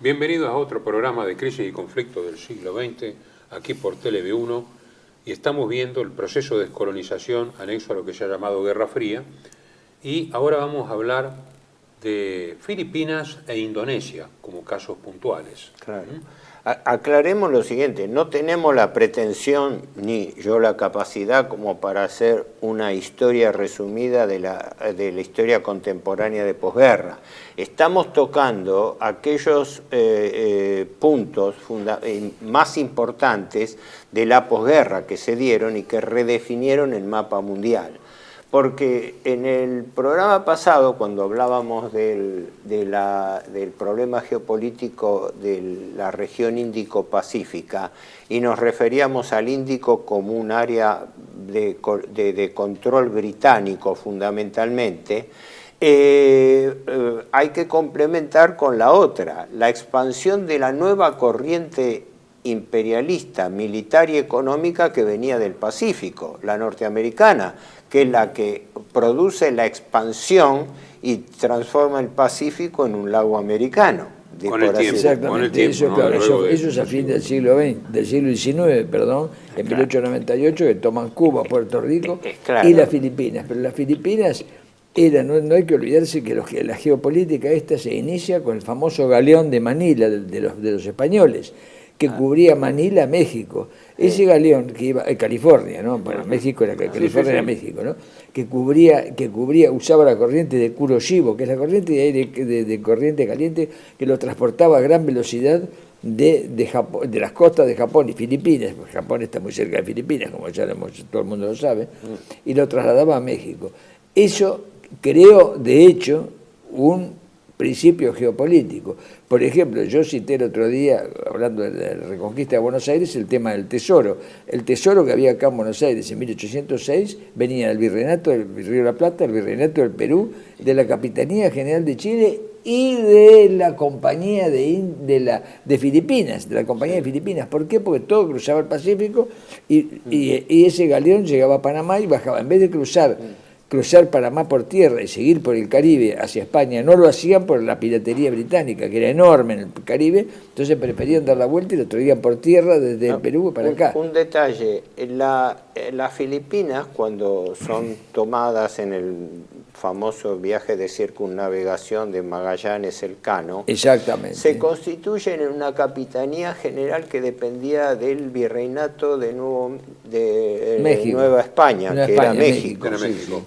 Bienvenidos a otro programa de crisis y conflicto del siglo XX, aquí por Tele1, y estamos viendo el proceso de descolonización anexo a lo que se ha llamado Guerra Fría, y ahora vamos a hablar de Filipinas e Indonesia como casos puntuales. Claro. Aclaremos lo siguiente, no tenemos la pretensión ni yo la capacidad como para hacer una historia resumida de la historia contemporánea de posguerra. Estamos tocando aquellos puntos más importantes de la posguerra que se dieron y que redefinieron el mapa mundial. Porque en el programa pasado, cuando hablábamos del problema geopolítico de la región Índico-Pacífica y nos referíamos al Índico como un área de control británico fundamentalmente, hay que complementar con la otra, la expansión de la nueva corriente imperialista, militar y económica que venía del Pacífico, la norteamericana, que es la que produce la expansión y transforma el Pacífico en un lago americano. Con el tiempo. Exactamente, eso, ¿no? claro, eso es a fin del siglo XIX, perdón, en 1898, que toman Cuba, Puerto Rico claro. Y las Filipinas. Pero las Filipinas, no hay que olvidarse que la geopolítica esta se inicia con el famoso galeón de Manila de los españoles, que cubría Manila, México. Ese galeón que iba a California, ¿no? Bueno, México era California, era México, ¿no? Que cubría, usaba la corriente de Kuroshibo, que es la corriente de aire de corriente caliente que lo transportaba a gran velocidad de las costas de Japón y Filipinas, porque Japón está muy cerca de Filipinas, como ya todo el mundo lo sabe, y lo trasladaba a México. Eso creó, de hecho, un principio geopolítico. Por ejemplo, yo cité el otro día, hablando de la reconquista de Buenos Aires, el tema del tesoro. El tesoro que había acá en Buenos Aires en 1806 venía del Virreinato del Río de la Plata, del Virreinato del Perú, de la Capitanía General de Chile y de la Compañía de Filipinas, de la Compañía de Filipinas. ¿Por qué? Porque todo cruzaba el Pacífico y ese galeón llegaba a Panamá y bajaba. En vez de cruzar Panamá por tierra y seguir por el Caribe hacia España, no lo hacían por la piratería británica, que era enorme en el Caribe, entonces preferían dar la vuelta y lo traían por tierra desde el Perú para acá. Un detalle, las Filipinas, cuando son tomadas en el famoso viaje de circunnavegación de Magallanes Elcano, exactamente, se constituyen en una capitanía general que dependía del virreinato de Nueva España, que era México.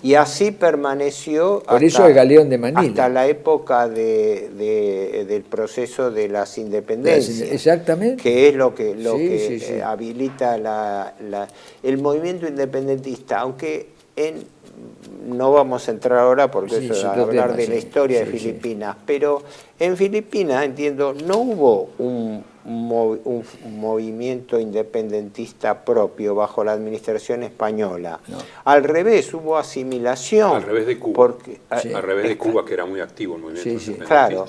Y así permaneció por eso el galeón de Manila, hasta la época del proceso de las independencias. Exactamente. Que es lo que habilita el movimiento independentista, aunque no vamos a entrar ahora porque eso es hablar de la historia de Filipinas, pero en Filipinas, entiendo, no hubo un movimiento independentista propio bajo la administración española. No. Al revés, hubo asimilación. Al revés de Cuba. Porque, al revés de Cuba, que era muy activo el movimiento independentista. Claro.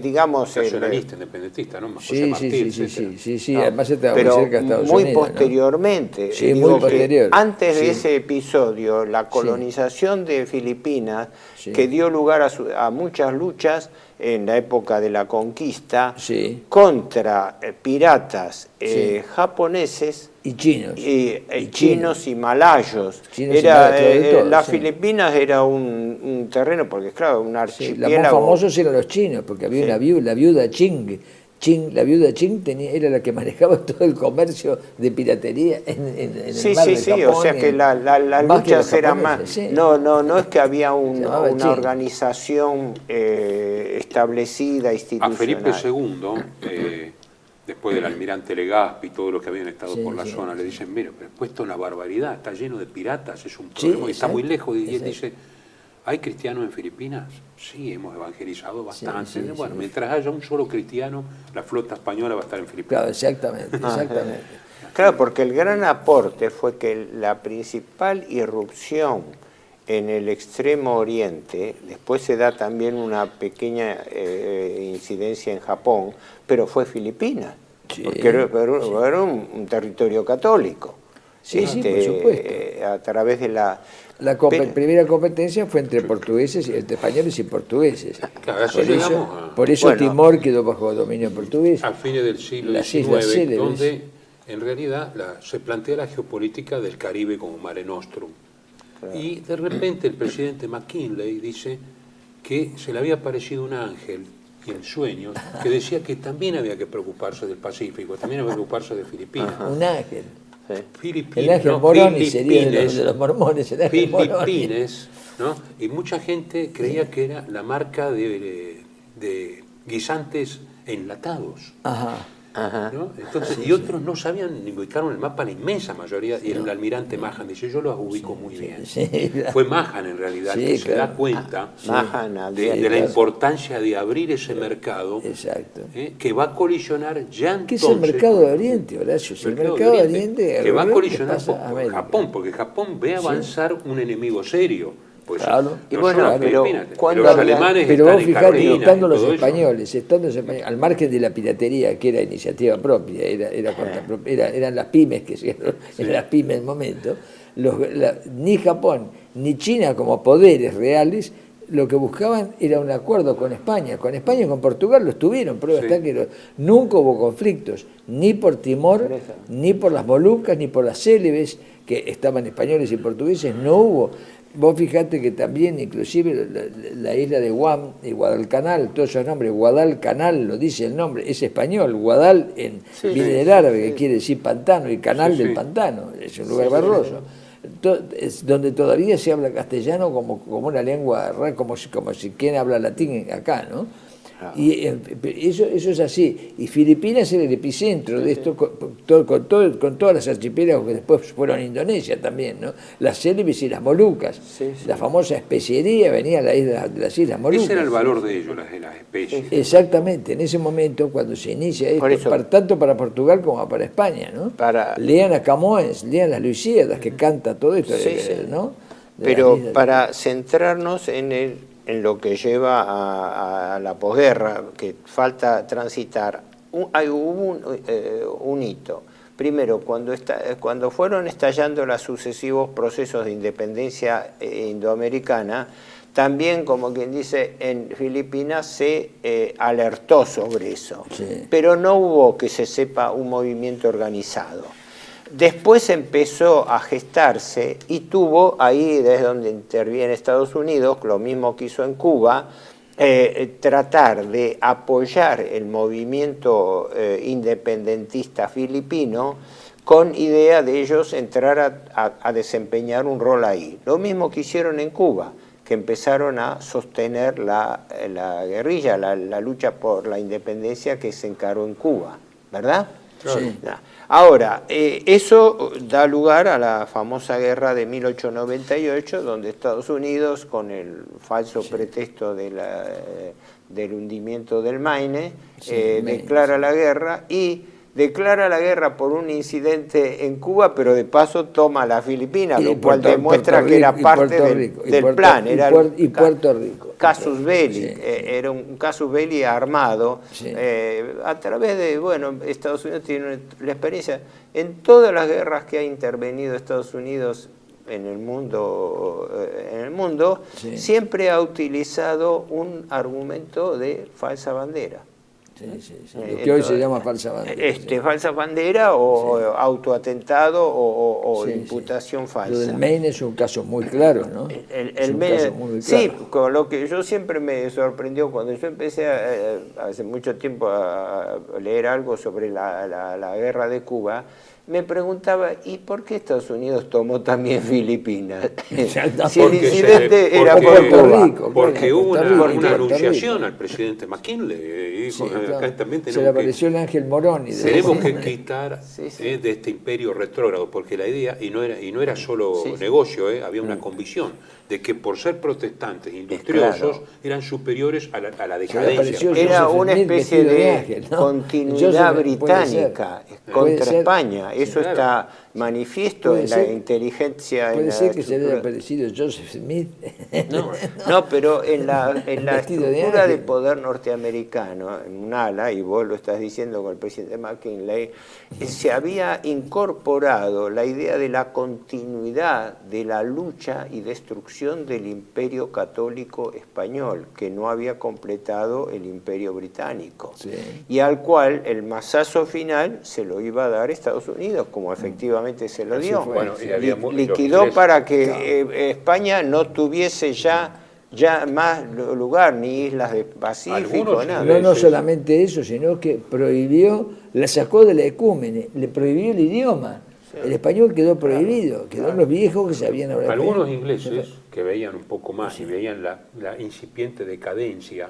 Digamos... Nacionalista, independentista, ¿no? Sí, no, además estaba pero muy cerca de Estados muy Unidos, posteriormente. ¿no? Sí, muy posterior. Antes de ese episodio, la colonización de Filipinas, que dio lugar a muchas luchas en la época de la conquista, contra piratas japoneses y chinos, chinos y malayos. Las Filipinas era un terreno, porque claro, un archipiélago. Los más famosos eran los chinos, porque había la viuda Ching. La viuda Ching era la que manejaba todo el comercio de piratería en el mar de Japón, o sea que las luchas eran más. No es que había una organización establecida, institucional. A Felipe II, después del almirante Legazpi y todos los que habían estado por la zona, le dicen, mira, pero esto es una barbaridad, está lleno de piratas, es un problema, y está muy lejos, y él dice, ¿hay cristianos en Filipinas? Sí, hemos evangelizado bastante. Mientras haya un solo cristiano, la flota española va a estar en Filipinas. Claro, exactamente. Claro, porque el gran aporte fue que la principal irrupción en el extremo oriente, después se da también una pequeña incidencia en Japón, pero fue Filipinas, porque era un territorio católico. Sí, por supuesto. A través de la... primera competencia fue entre portugueses, entre españoles y portugueses. Claro, así llegamos por eso Timor quedó bajo dominio portugués. a fines del siglo XIX, donde en realidad se plantea la geopolítica del Caribe como Mare Nostrum. Claro. Y de repente el presidente McKinley dice que se le había aparecido un ángel en sueños que decía que también había que preocuparse del Pacífico, también había que preocuparse de Filipinas. Un ángel. Filipinas, el ángel Moroni sería de los mormones. Filipinas, ¿no? Y mucha gente creía que era la marca de guisantes enlatados. Ajá. ¿No? Entonces, y otros no sabían ni ubicaron el mapa, la inmensa mayoría, y el almirante Mahan dice, yo los ubico muy bien. Claro. Fue Mahan en realidad que se da cuenta de la importancia de abrir ese mercado que va a colisionar ya entonces... ¿Qué es el mercado de Oriente, Horacio? El mercado de Oriente que va a colisionar con Japón, porque Japón ve avanzar un enemigo serio. Pues, claro. Y bueno, pero cuando los alemanes vos fijate, estando los españoles, al margen de la piratería, que era iniciativa propia, eran las pymes eran las pymes del momento, ni Japón ni China como poderes reales lo que buscaban era un acuerdo con España. Con España y con Portugal lo estuvieron, prueba está que nunca hubo conflictos, ni por Timor, ni por las Molucas, ni por las Célebes, que estaban españoles y portugueses, no hubo. Vos fijate que también, inclusive, la isla de Guam y Guadalcanal, todos esos nombres, Guadalcanal, lo dice el nombre, es español, Guadal viene del árabe, que quiere decir pantano, y canal del pantano, es un lugar barroso. Es donde todavía se habla castellano como una lengua rara, como si quien habla latín acá, ¿no? Y eso es así. Y Filipinas era el epicentro de esto, con todas las archipiélagos que después fueron Indonesia también, ¿no? Las Célebes y las Molucas. La famosa especiería venía de las Islas Molucas. Ese era el valor de ellos, las especies. Exactamente, en ese momento, cuando se inicia esto, tanto para Portugal como para España, ¿no? Lean a Camões, lean las Luisíadas, que canta todo esto, ¿no? Pero para centrarnos en lo que lleva a la posguerra, que falta transitar, hubo un hito. Primero, cuando fueron estallando los sucesivos procesos de independencia indoamericana, también, como quien dice, en Filipinas se alertó sobre eso, pero no hubo que se sepa un movimiento organizado. Después empezó a gestarse y tuvo, ahí desde donde interviene Estados Unidos, lo mismo que hizo en Cuba, tratar de apoyar el movimiento independentista filipino con idea de ellos entrar a desempeñar un rol ahí. Lo mismo que hicieron en Cuba, que empezaron a sostener la guerrilla, la lucha por la independencia que se encaró en Cuba, ¿verdad? Sí. Ahora, eso da lugar a la famosa guerra de 1898, donde Estados Unidos, con el falso pretexto del hundimiento del Maine, declara la guerra y declara la guerra por un incidente en Cuba, pero de paso toma las Filipinas, lo cual demuestra que era parte del plan. Era y Puerto Rico. Casus belli, era un casus belli armado, a través de, Estados Unidos tiene la experiencia, en todas las guerras que ha intervenido Estados Unidos en el mundo, siempre ha utilizado un argumento de falsa bandera. Lo que hoy se llama falsa bandera. Falsa bandera o autoatentado o imputación falsa. Lo del Maine es un caso muy claro, ¿no? El Maine, sí, con lo que yo siempre me sorprendió cuando yo empecé hace mucho tiempo a leer algo sobre la guerra de Cuba, me preguntaba, ¿y por qué Estados Unidos tomó también Filipinas? Si el incidente era Puerto Rico. Porque hubo una anunciación al presidente McKinley. Dijo, acá también se le apareció el ángel Moroni. Tenemos que quitar de este imperio retrógrado, porque la idea, y no era solo negocio, había una convicción de que por ser protestantes industriosos eran superiores a la decadencia. Era una especie de continuidad británica contra España. Eso está manifiesto en la inteligencia. Puede ser que se le haya parecido Joseph Smith. No, pero en la Vestido de estructura de ángel. poder norteamericano, en un ala, y vos lo estás diciendo con el presidente McKinley, se había incorporado la idea de la continuidad de la lucha y destrucción del imperio católico español, que no había completado el imperio británico, Sí. y al cual el mazazo final se lo iba a dar Estados Unidos, como efectivamente se lo Así dio. fue. Bueno, y había los Liquidó ingleses. para que España no tuviese ya más lugar, ni islas del Pacífico, Algunos nada. No ingleses. solamente eso, sino que prohibió, la sacó de la ecúmene, le prohibió el idioma. El español quedó prohibido, quedó los viejos que sabían hablar Algunos español. ingleses que veían un poco más y veían la incipiente decadencia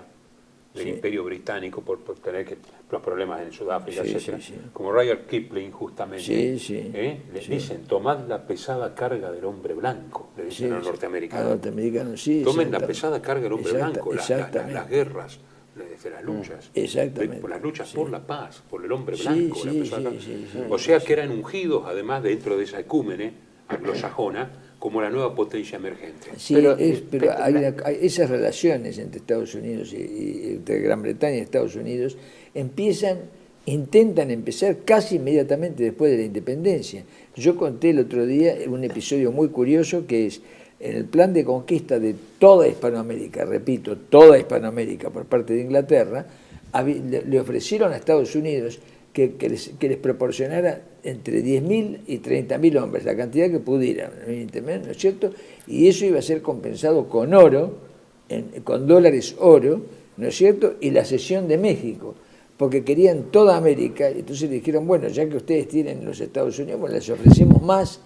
del imperio británico por tener los problemas en Sudáfrica, Sí, etc. sí. Como Rudyard Kipling, justamente, Sí. les dicen, tomad la pesada carga del hombre blanco, le dicen a los A norteamericanos. norteamericanos, sí. Tomen la exactamente. pesada carga del hombre blanco, Exactamente. las guerras, desde las luchas, Exactamente. por las luchas por la paz, por el hombre Sí, blanco. la sí, pesada carga. sí. O sea que eran ungidos, además, dentro de esa ecúmene anglosajona, como la nueva potencia emergente. Sí, Pero- pero hay esas relaciones entre Estados Unidos y entre Gran Bretaña y Estados Unidos intentan empezar casi inmediatamente después de la independencia. Yo conté el otro día un episodio muy curioso que es en el plan de conquista de toda Hispanoamérica, repito, toda Hispanoamérica por parte de Inglaterra, le ofrecieron a Estados Unidos que les proporcionara entre 10.000 y 30.000 hombres, la cantidad que pudieran, evidentemente, ¿no es cierto? Y eso iba a ser compensado con oro, con dólares oro, ¿no es cierto? Y la cesión de México, porque querían toda América, y entonces dijeron, bueno, ya que ustedes tienen los Estados Unidos, bueno, les ofrecemos más,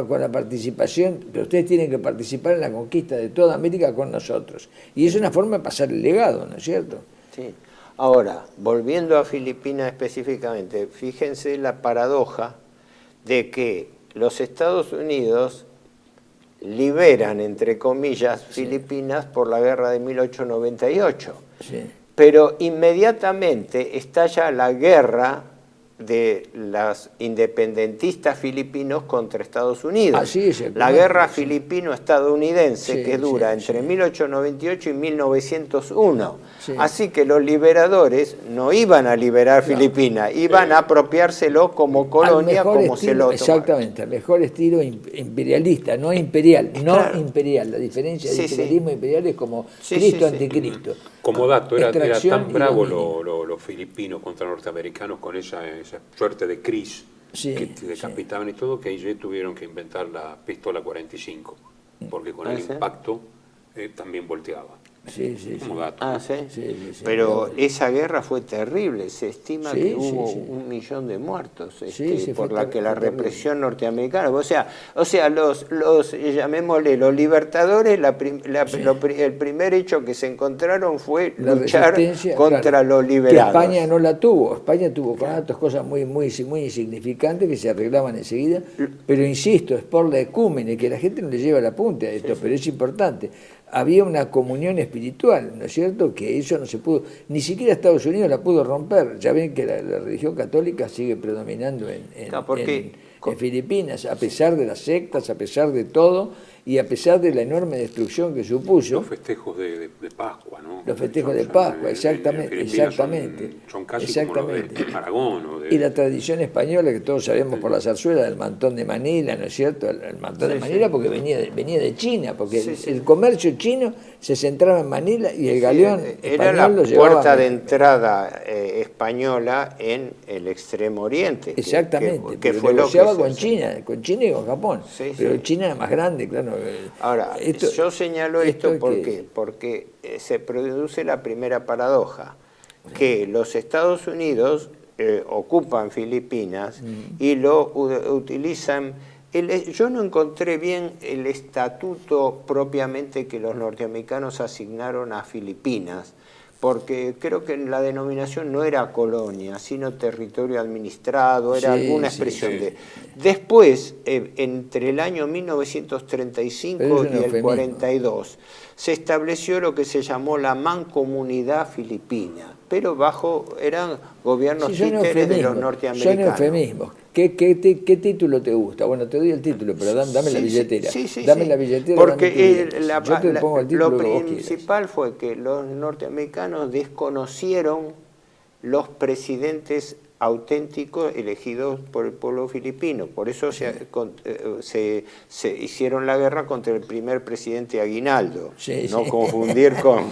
con la participación, pero ustedes tienen que participar en la conquista de toda América con nosotros. Y es una forma de pasar el legado, ¿no es cierto? Sí. Ahora, volviendo a Filipinas específicamente, fíjense la paradoja de que los Estados Unidos liberan, entre comillas, Filipinas por la guerra de 1898. Sí. Pero inmediatamente estalla la guerra de los independentistas filipinos contra Estados Unidos. Así es, la guerra filipino-estadounidense Sí, que dura sí, entre 1898 y 1901. Sí. Así que los liberadores no iban a liberar Filipinas, iban a apropiárselo como colonia, Al mejor como se estilo, lo tomaron. exactamente, al mejor estilo imperialista, no imperial, no Claro. imperial. La diferencia de Sí, sí. imperialismo e imperial es como Sí, Cristo sí, sí. anticristo. Como dato, era Extracción tan y bravo dominio. los filipinos contra norteamericanos con esa suerte de Cris Sí, que te decapitaban y todo, que ellos tuvieron que inventar la pistola 45, porque con el ¿sí? impacto también volteaba. Sí. Como dato. Ah, ¿sí? Sí. Pero esa guerra fue terrible, se estima Sí, que sí, hubo sí. 1 millón de muertos Sí, por fue la que la terrible. represión norteamericana. O sea los llamémosle, los libertadores, el primer hecho que se encontraron fue La luchar resistencia, contra claro, los que liberados. España no la tuvo. España tuvo con otras cosas muy insignificantes que se arreglaban enseguida, pero insisto, es por la ecúmene, que la gente no le lleva la punta a esto, pero es importante. Había una comunión espiritual, ¿no es cierto?, que eso no se pudo, ni siquiera Estados Unidos la pudo romper. Ya ven que la religión católica sigue predominando en Filipinas, a pesar de las sectas, a pesar de todo, y a pesar de la enorme destrucción que supuso. Los festejos de Pascua, ¿no? Los festejos de Son- Pascua, en exactamente, Filipinas exactamente. Son casi Exactamente. como los de Aragón. O de, Y la tradición española, que todos sabemos por la zarzuela del mantón de Manila, ¿no es cierto? El mantón de Manila porque venía de China, porque el comercio chino se centraba en Manila y el galeón era español la lo llevaba puerta a de México. entrada española en el Extremo Oriente. Exactamente, que pero fue lo que negociaba se- con China y con Japón. Sí, pero sí. China era más grande, claro. Ahora, yo señalo esto que- porque se produce la primera paradoja, que los Estados Unidos ocupan Filipinas y lo utilizan. Yo no encontré bien el estatuto propiamente que los norteamericanos asignaron a Filipinas, porque creo que la denominación no era colonia, sino territorio administrado, era Sí, alguna sí, expresión sí. de... Después, entre el año 1935 Pero es un y el eufemismo. 42, se estableció lo que se llamó la Mancomunidad Filipina, pero eran gobiernos Sí, son títeres de los eufemismos, norteamericanos. son eufemismos ¿Qué título te gusta? Bueno, te doy el título, pero dame la billetera. Dame la billetera. Porque yo te pongo el título lo que vos principal fue que los norteamericanos desconocieron los presidentes auténticos elegidos por el pueblo filipino. Por eso se hicieron la guerra contra el primer presidente Aguinaldo. Confundir con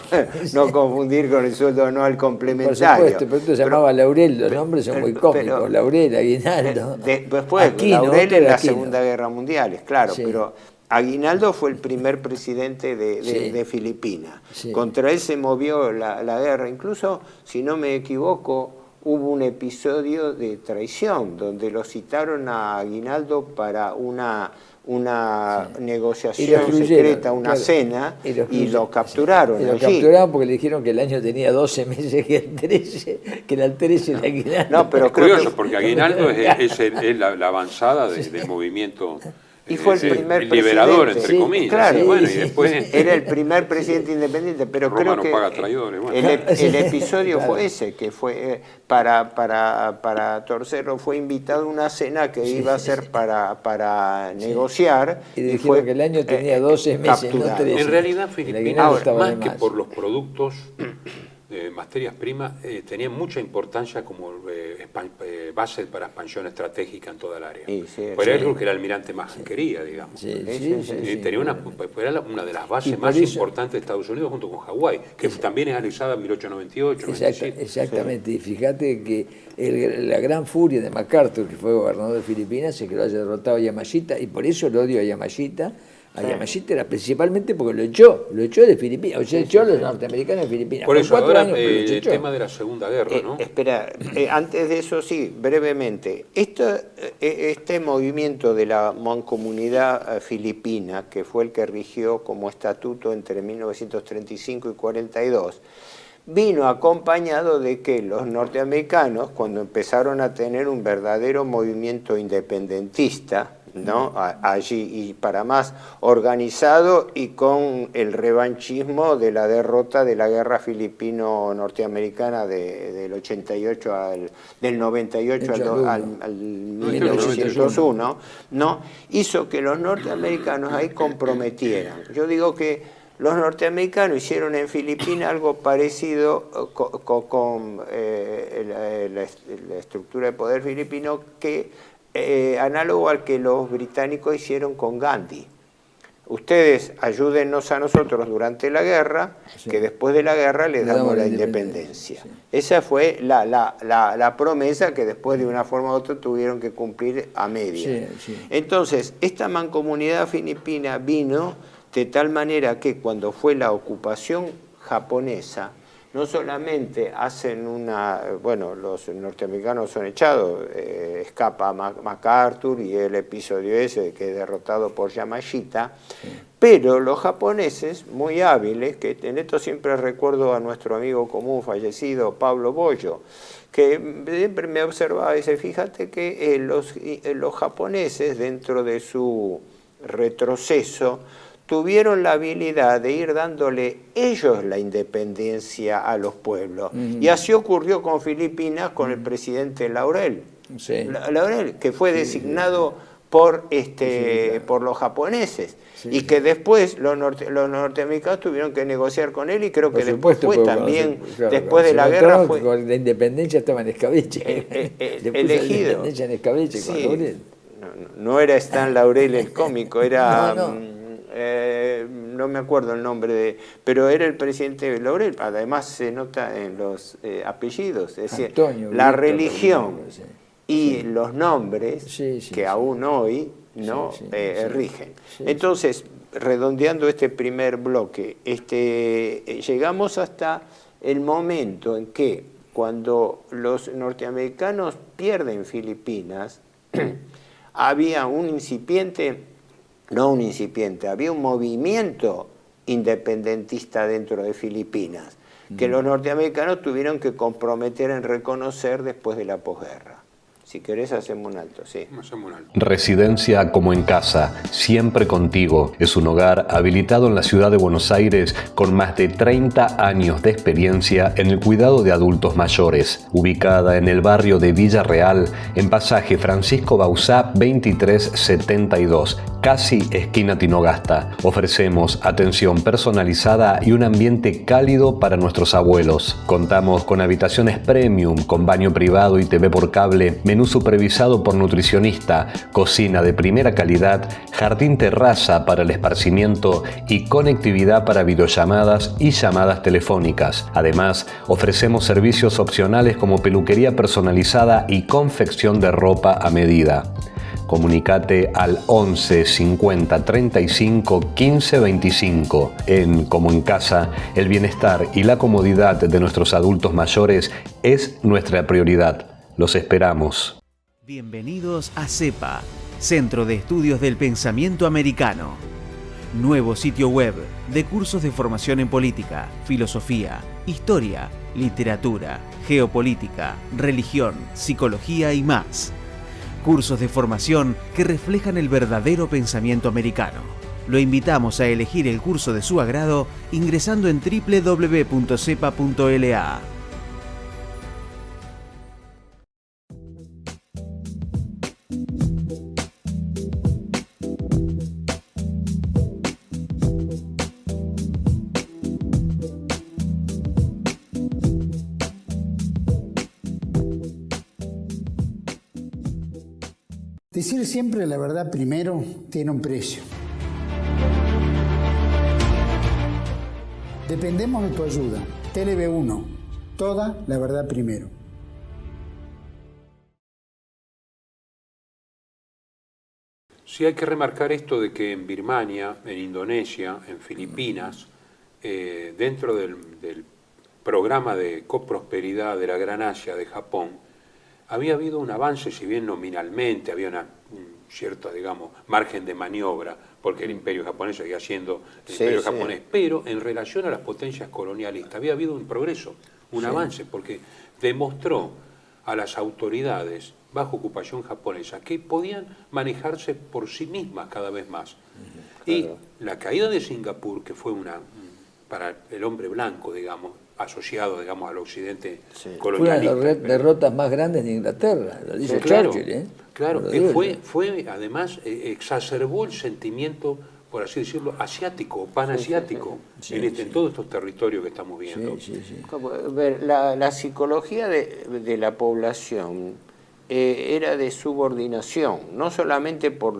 el sueldo anual complementario. Por supuesto, pero esto se llamaba Laurel, los nombres son muy cómicos, Laurel, Aguinaldo. Después, Laurel en la Segunda Guerra Mundial, claro, pero Aguinaldo fue el primer presidente de Filipinas. Contra él se movió la guerra. Incluso, si no me equivoco, hubo un episodio de traición donde lo citaron a Aguinaldo para una negociación secreta, una cena, y lo capturaron. Lo capturaron porque le dijeron que el año tenía 12 meses, que era el 13 de Aguinaldo. No, pero es curioso, porque Aguinaldo es la avanzada del movimiento. Y fue el primer liberador, presidente. entre comillas. Claro, y después era el primer presidente independiente, pero Roma creo no que paga traidores. Bueno. el episodio fue ese, que fue para torcerlo, fue invitado a una cena que iba a ser para negociar. Y dijeron que el año tenía 12 meses, no 13. En realidad, Filipinas, más que por los productos materias primas, tenían mucha importancia como base para expansión estratégica en toda el área. Pero era algo que el almirante más quería, digamos. Tenía era una de las bases más importantes de Estados Unidos junto con Hawái, que también es analizada en 1898. Exactamente, y fíjate que la gran furia de MacArthur, que fue gobernador de Filipinas, es que lo haya derrotado a Yamashita, y por eso el odio a Yamashita. Yamashita era principalmente porque lo echó de Filipinas, echó a los norteamericanos de Filipinas. Por eso ahora el tema de la Segunda Guerra, ¿no? Espera, antes de eso sí, brevemente, este movimiento de la mancomunidad filipina, que fue el que rigió como estatuto entre 1935 y 42, vino acompañado de que los norteamericanos, cuando empezaron a tener un verdadero movimiento independentista, ¿no? Allí, y para más organizado y con el revanchismo de la derrota de la guerra filipino-norteamericana del 88 del 98 al 1901, ¿no? Hizo que los norteamericanos ahí comprometieran. Yo digo que los norteamericanos hicieron en Filipinas algo parecido con la estructura de poder filipino análogo al que los británicos hicieron con Gandhi. Ustedes ayúdennos a nosotros durante la guerra, que después de la guerra les damos la independencia. Esa fue la promesa que después de una forma u otra tuvieron que cumplir a media. Entonces, esta mancomunidad filipina vino de tal manera que cuando fue la ocupación japonesa, no solamente hacen los norteamericanos son echados, escapa MacArthur y el episodio ese que es derrotado por Yamashita, pero los japoneses, muy hábiles, que en esto siempre recuerdo a nuestro amigo común fallecido, Pablo Bollo, que siempre me observaba y dice, fíjate que los japoneses, dentro de su retroceso, tuvieron la habilidad de ir dándole ellos la independencia a los pueblos. Y así ocurrió con Filipinas, con el presidente Laurel. Laurel, que fue designado por los japoneses. Y que después los norteamericanos tuvieron que negociar con él, y creo que después fue también, después de la guerra fue... Con la independencia estaba en escabeche. Elegido. La independencia en escabeche con Laurel. No era Stan Laurel el cómico, era... no me acuerdo el nombre, pero era el presidente Laurel. Además se nota en los apellidos, es decir, Antonio, la religión y los nombres que aún hoy rigen. Entonces, redondeando este primer bloque, llegamos hasta el momento en que cuando los norteamericanos pierden Filipinas, había había un movimiento independentista dentro de Filipinas, que los norteamericanos tuvieron que comprometer en reconocer después de la posguerra. Si querés hacemos un alto, sí. Hacemos un alto. Residencia como en casa, siempre contigo. Es un hogar habilitado en la ciudad de Buenos Aires con más de 30 años de experiencia en el cuidado de adultos mayores. Ubicada en el barrio de Villa Real, en pasaje Francisco Bauzá 2372, casi esquina Tinogasta. Ofrecemos atención personalizada y un ambiente cálido para nuestros abuelos. Contamos con habitaciones premium, con baño privado y TV por cable, menú supervisado por nutricionista, cocina de primera calidad, jardín terraza para el esparcimiento y conectividad para videollamadas y llamadas telefónicas. Además, ofrecemos servicios opcionales como peluquería personalizada y confección de ropa a medida. Comunicate al 11 50 35 15 25. En Como en Casa, el bienestar y la comodidad de nuestros adultos mayores es nuestra prioridad. Los esperamos. Bienvenidos a CEPA, Centro de Estudios del Pensamiento Americano. Nuevo sitio web de cursos de formación en política, filosofía, historia, literatura, geopolítica, religión, psicología y más. Cursos de formación que reflejan el verdadero pensamiento americano. Lo invitamos a elegir el curso de su agrado ingresando en www.cepa.la. Decir siempre la verdad primero tiene un precio. Dependemos de tu ayuda. TLB1, toda la verdad primero. Sí, hay que remarcar esto de que en Birmania, en Indonesia, en Filipinas, dentro del programa de coprosperidad de la Gran Asia de Japón, había habido un avance, si bien nominalmente había un cierto, digamos, margen de maniobra, porque el imperio japonés seguía siendo el imperio japonés, pero en relación a las potencias colonialistas había habido un progreso, un avance, porque demostró a las autoridades bajo ocupación japonesa que podían manejarse por sí mismas cada vez más. Y la caída de Singapur, que fue para el hombre blanco, digamos, asociado, digamos, al occidente colonialista. Fue una de las derrotas más grandes de Inglaterra, lo dice Churchill. Claro, fue además, exacerbó el sentimiento, por así decirlo, asiático o panasiático en todos estos territorios que estamos viendo. La psicología de la población era de subordinación, no solamente por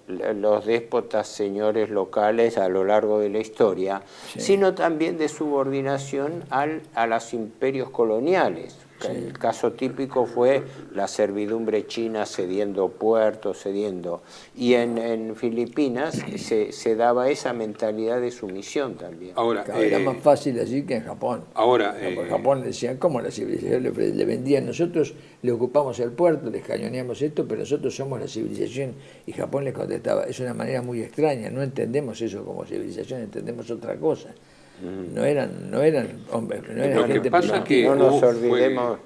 los déspotas señores locales a lo largo de la historia, sino también de subordinación a los imperios coloniales. El caso típico fue la servidumbre china cediendo puertos, y en Filipinas se daba esa mentalidad de sumisión también. Ahora, era más fácil allí que en Japón. En Japón decían, ¿cómo la civilización le vendían? Nosotros le ocupamos el puerto, les cañoneamos esto, pero nosotros somos la civilización. Y Japón les contestaba, es una manera muy extraña, no entendemos eso como civilización, entendemos otra cosa. No eran hombres, no eran gente. Lo que pasa que no nos olvidemos,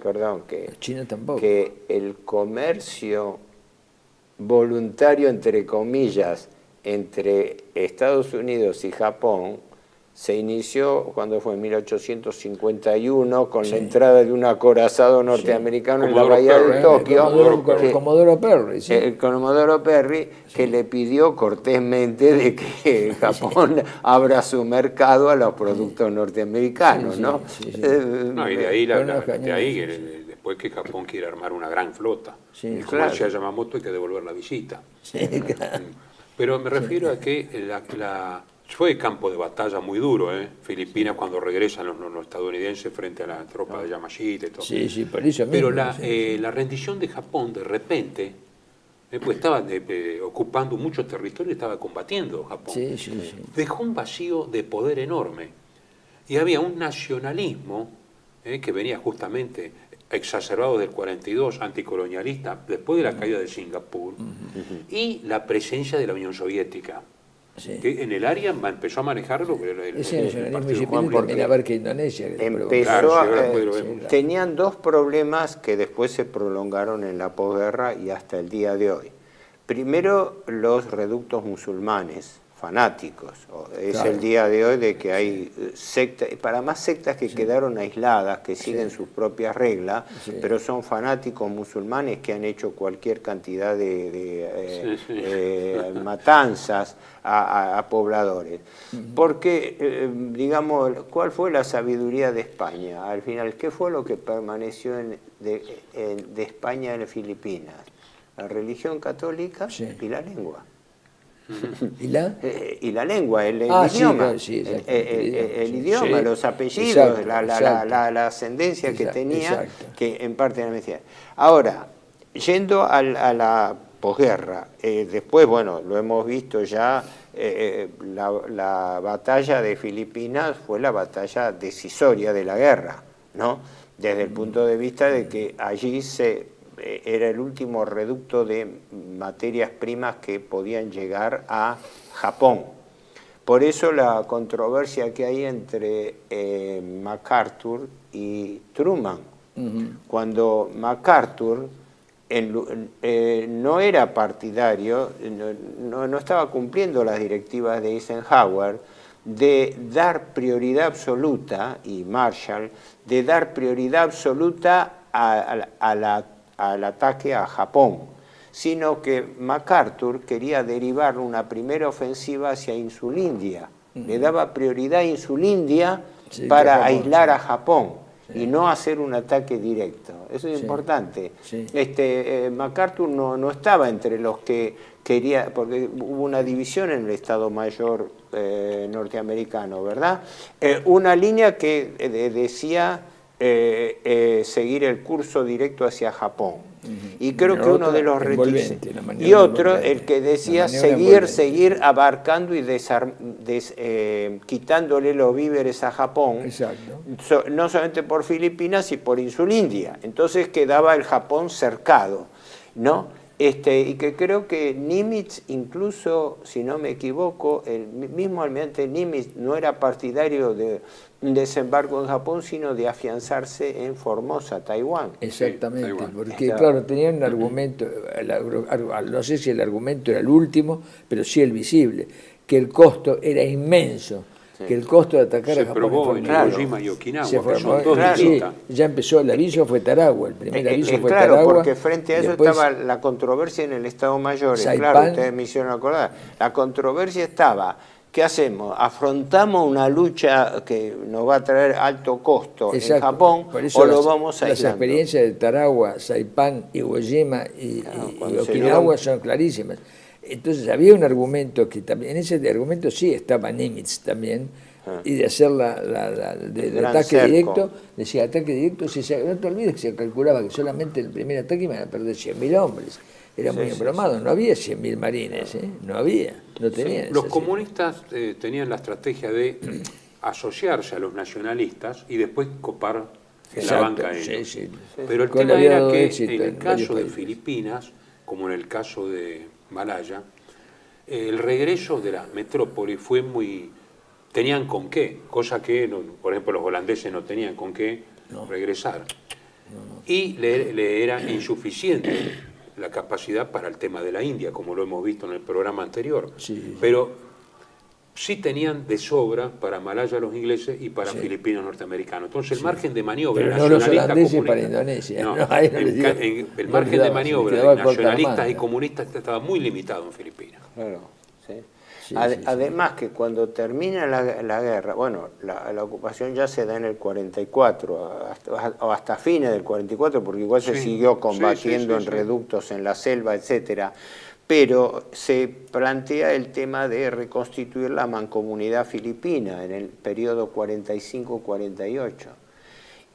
que China tampoco. Que el comercio voluntario, entre comillas, entre Estados Unidos y Japón se inició cuando fue en 1851 con la entrada de un acorazado norteamericano en la bahía de Tokio. El Comodoro Perry. El Comodoro Perry, que le pidió cortésmente de que Japón abra su mercado a los productos norteamericanos, ¿no? Y de ahí después que Japón quiere armar una gran flota. Como decía Yamamoto, hay que devolver la visita. Pero me refiero a que fue campo de batalla muy duro, Filipinas cuando regresan los estadounidenses frente a la tropa de Yamashita y todo. Por eso mismo. Pero la rendición de Japón de repente, pues estaba ocupando mucho territorio y estaba combatiendo Japón. Dejó un vacío de poder enorme. Y había un nacionalismo que venía justamente exacerbado del 42, anticolonialista, después de la caída de Singapur, y la presencia de la Unión Soviética. Sí. que en el área empezó a manejarlo. Ese nacionalismo Partido filipino Juan, también abarca Indonesia. Empezó Claro, sí, ahora después lo sí, vemos. claro. Tenían dos problemas que después se prolongaron en la posguerra y hasta el día de hoy. Primero, los reductos musulmanes fanáticos. Es Claro. el día de hoy de que hay sectas, para más sectas que quedaron aisladas, que siguen sus propias reglas, Sí. pero son fanáticos musulmanes que han hecho cualquier cantidad de matanzas a pobladores. Porque, digamos, ¿cuál fue la sabiduría de España? Al final, ¿qué fue lo que permaneció de España en Filipinas? La religión católica Sí. y la lengua. ¿Y la? Lengua, el Sí, idioma, claro, sí, exacto, el sí. idioma, Sí. los apellidos, Exacto, la exacto. ascendencia que tenía, Exacto. que en parte era mesiana. Ahora, yendo a la posguerra, después, bueno, lo hemos visto ya, la batalla de Filipinas fue la batalla decisoria de la guerra, ¿no? Desde el punto de vista de que allí era el último reducto de materias primas que podían llegar a Japón. Por eso la controversia que hay entre MacArthur y Truman. Cuando MacArthur no era partidario, no estaba cumpliendo las directivas de Eisenhower de dar prioridad absoluta, y Marshall, de dar prioridad absoluta al ataque a Japón, sino que MacArthur quería derivar una primera ofensiva hacia Insulindia. Le daba prioridad a Insulindia para Japón, aislar sí. a Japón y no hacer un ataque directo. Eso es importante. Sí. MacArthur no estaba entre los que quería, porque hubo una división en el Estado Mayor norteamericano, ¿verdad? Una línea que decía seguir el curso directo hacia Japón. Y creo que uno de los requisitos. Y otro, el que decía seguir abarcando y quitándole los víveres a Japón. Exacto. No solamente por Filipinas, sino por Insulindia. Entonces quedaba el Japón cercado, ¿no? Y que creo que Nimitz, incluso, si no me equivoco, el mismo almirante Nimitz no era partidario de un desembarco en Japón, sino de afianzarse en Formosa, Taiwán. Exactamente, Taiwán. porque claro, tenían un argumento, no sé si el argumento era el último, pero sí el visible, que el costo era inmenso, que el costo de atacar a Japón probó en claro, Iwo Jima y Okinawa, se que formó, son dos sí, distintas. ya empezó, el aviso fue Tarawa, el primer aviso fue claro, Tarawa. porque frente a eso después, estaba la controversia en el Estado Mayor, Saipan, claro, ustedes me hicieron acordar, la controversia estaba, ¿qué hacemos? ¿Afrontamos una lucha que nos va a traer alto costo en Japón o lo vamos a Las experiencias de Tarawa, Saipan, Iwo Jima y Okinawa son clarísimas. Entonces había un argumento que también, en ese argumento sí estaba Nimitz también, y de hacer del ataque cerco. Directo, decía ataque directo, no te olvides que se calculaba que solamente el primer ataque iban a perder 100.000 hombres. Era muy embromado, no había 100.000 marines, no había, no tenían. Los comunistas tenían la estrategia de asociarse a los nacionalistas y después copar la banca a ellos. Sí. Pero el Con tema era que éxito en el en varios caso de países. Filipinas, como en el caso de Malaya, el regreso de las metrópolis fue muy... Tenían con qué, cosa que, por ejemplo, los holandeses no tenían con qué regresar. Y le era insuficiente la capacidad para el tema de la India, como lo hemos visto en el programa anterior. Sí. Pero sí tenían de sobra para Malaya los ingleses y para Filipinos norteamericanos. Entonces el margen de maniobra Pero no los nacionalista holandeses comunista, para Indonesia. no, ahí no les digo, el no margen les de daba, maniobra se quedaba de corta la nacionalistas manga. y comunistas estaba muy limitado en Filipinas. Claro, sí. Sí, Además que cuando termina la guerra, bueno, la ocupación ya se da en el 44, hasta fines del 44, porque igual se siguió combatiendo en reductos en la selva, etcétera. Pero se plantea el tema de reconstituir la mancomunidad filipina en el periodo 45-48.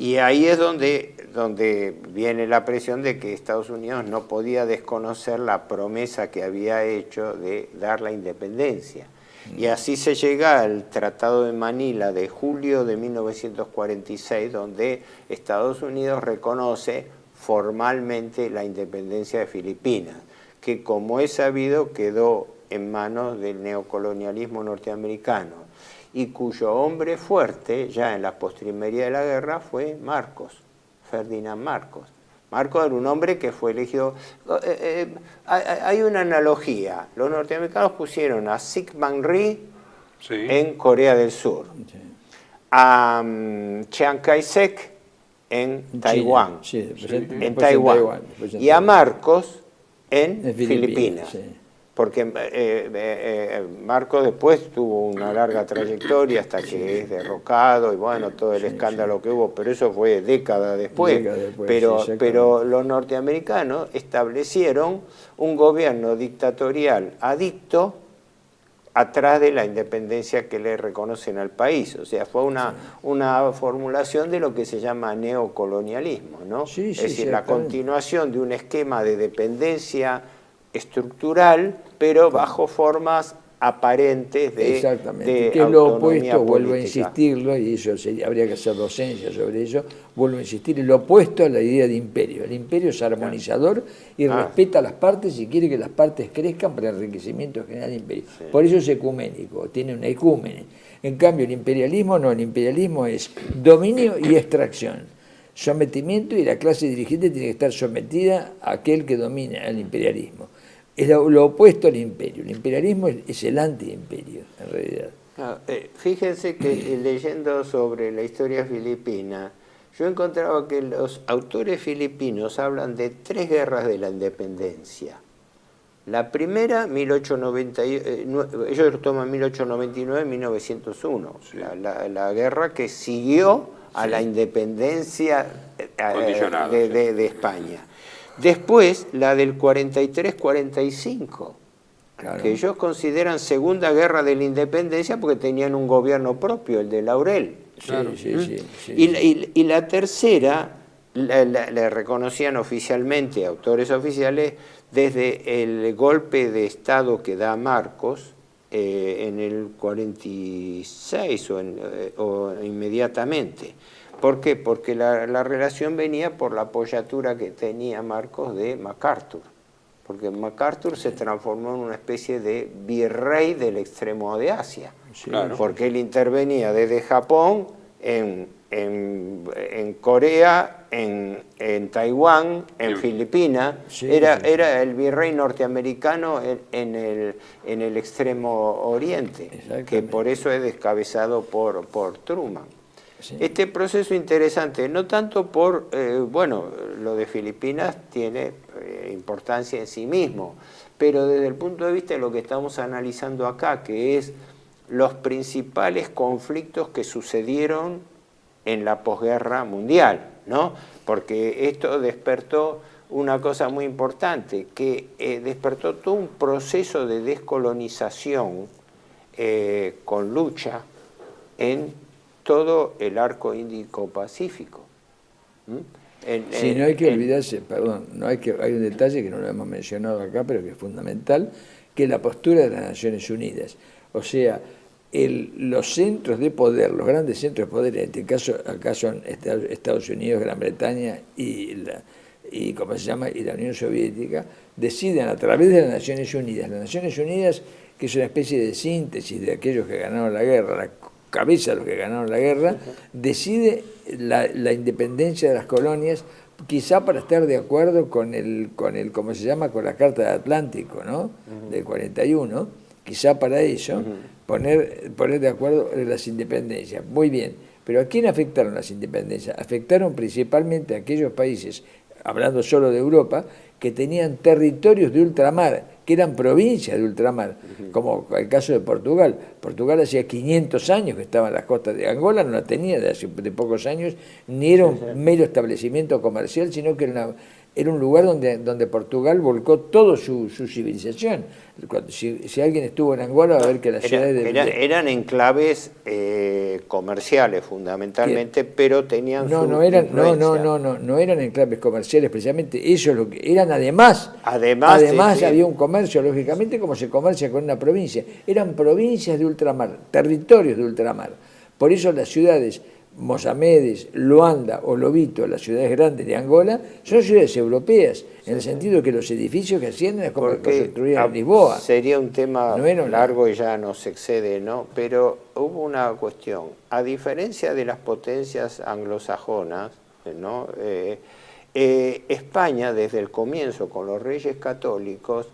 Y ahí es donde viene la presión de que Estados Unidos no podía desconocer la promesa que había hecho de dar la independencia. Y así se llega al Tratado de Manila de julio de 1946, donde Estados Unidos reconoce formalmente la independencia de Filipinas, que como es sabido quedó en manos del neocolonialismo norteamericano y cuyo hombre fuerte, ya en la postrimería de la guerra, fue Marcos, Ferdinand Marcos. Marcos era un hombre que fue elegido... hay una analogía. Los norteamericanos pusieron a Syngman Rhee en Corea del Sur, a Chiang Kai-shek en Taiwán, y a Marcos en Filipinas. Porque Marcos después tuvo una larga trayectoria hasta que es derrocado y bueno, todo el escándalo que hubo, pero eso fue décadas después. Pero los norteamericanos establecieron un gobierno dictatorial adicto atrás de la independencia que le reconocen al país. O sea, fue una formulación de lo que se llama neocolonialismo, ¿no? Es decir, la continuación de un esquema de dependencia estructural, pero bajo formas aparentes de exactamente, que es lo opuesto, vuelvo a insistirlo, y eso habría que hacer docencia sobre ello, vuelvo a insistir, lo opuesto a la idea de imperio. El imperio es armonizador y respeta a las partes y quiere que las partes crezcan para el enriquecimiento general del imperio. Por eso es ecuménico, tiene una ecúmene. En cambio, el imperialismo no, el imperialismo es dominio y extracción, sometimiento, y la clase dirigente tiene que estar sometida a aquel que domina el imperialismo. Es lo opuesto al imperio. El imperialismo es el anti-imperio, en realidad. Fíjense que leyendo sobre la historia filipina, yo encontraba que los autores filipinos hablan de 3 guerras de la independencia. La primera, 1899, ellos toman 1899-1901, la guerra que siguió a la independencia de España. Después, la del 43-45, que ellos consideran segunda guerra de la independencia porque tenían un gobierno propio, el de Laurel. Y la tercera, le reconocían oficialmente, autores oficiales, desde el golpe de Estado que da Marcos en el 46 o inmediatamente. ¿Por qué? Porque la relación venía por la apoyatura que tenía Marcos de MacArthur. Porque MacArthur se transformó en una especie de virrey del extremo de Asia. Porque él intervenía desde Japón, en Corea, en Taiwán, en Filipinas. Era el virrey norteamericano en el extremo oriente, que por eso es descabezado por Truman. Este proceso interesante, no tanto por, lo de Filipinas tiene importancia en sí mismo, pero desde el punto de vista de lo que estamos analizando acá, que es los principales conflictos que sucedieron en la posguerra mundial, ¿no? Porque esto despertó una cosa muy importante, que despertó todo un proceso de descolonización con lucha en todo el arco Índico-Pacífico. Sí, no hay que olvidarse, hay un detalle que no lo hemos mencionado acá, pero que es fundamental, que es la postura de las Naciones Unidas. O sea, los centros de poder, los grandes centros de poder, en este caso, acá son Estados Unidos, Gran Bretaña y la Unión Soviética, deciden a través de las Naciones Unidas. Las Naciones Unidas, que es una especie de síntesis de aquellos que ganaron la guerra, la cabeza de los que ganaron la guerra, decide la independencia de las colonias, quizá para estar de acuerdo con ¿cómo se llama?, con la Carta del Atlántico, ¿no?, del 41, quizá para eso, poner de acuerdo las independencias. Muy bien, pero ¿a quién afectaron las independencias? Afectaron principalmente a aquellos países, hablando solo de Europa, que tenían territorios de ultramar, que eran provincias de ultramar, como el caso de Portugal. Portugal hacía 500 años que estaba en las costas de Angola, no la tenía de pocos años, ni era un mero establecimiento comercial, sino que era un lugar donde Portugal volcó toda su civilización. Si alguien estuvo en Angola va a ver que las ciudades... Eran enclaves comerciales fundamentalmente, pero tenían no eran enclaves comerciales precisamente, eso es lo que eran. Además había un comercio, lógicamente, como se comercia con una provincia. Eran provincias de ultramar, territorios de ultramar. Por eso las ciudades Mosamedes, Luanda o Lobito, las ciudades grandes de Angola, son ciudades europeas, en el sentido que los edificios que ascienden es como que construían en Lisboa. Sería un tema No largo y ya nos excede, ¿no? Pero hubo una cuestión. A diferencia de las potencias anglosajonas, ¿no? España, desde el comienzo con los reyes católicos,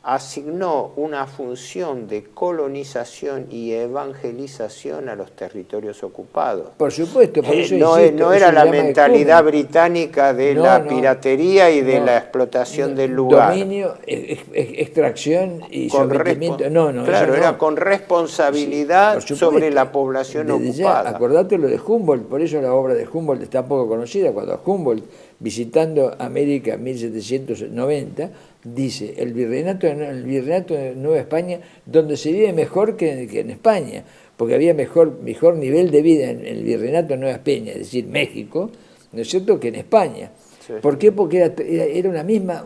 asignó una función de colonización y evangelización a los territorios ocupados. Por supuesto, por eso no era la mentalidad británica de la piratería y de la explotación del lugar. Dominio, extracción y sometimiento. Claro, era con responsabilidad sobre la población ocupada. Acordate lo de Humboldt, por eso la obra de Humboldt está poco conocida. Cuando Humboldt, visitando América en 1790, dice, el virreinato de Nueva España, donde se vive mejor que en España, porque había mejor nivel de vida en el virreinato de Nueva España, es decir, México, ¿no es cierto?, que en España. Sí. ¿Por qué? Porque era una misma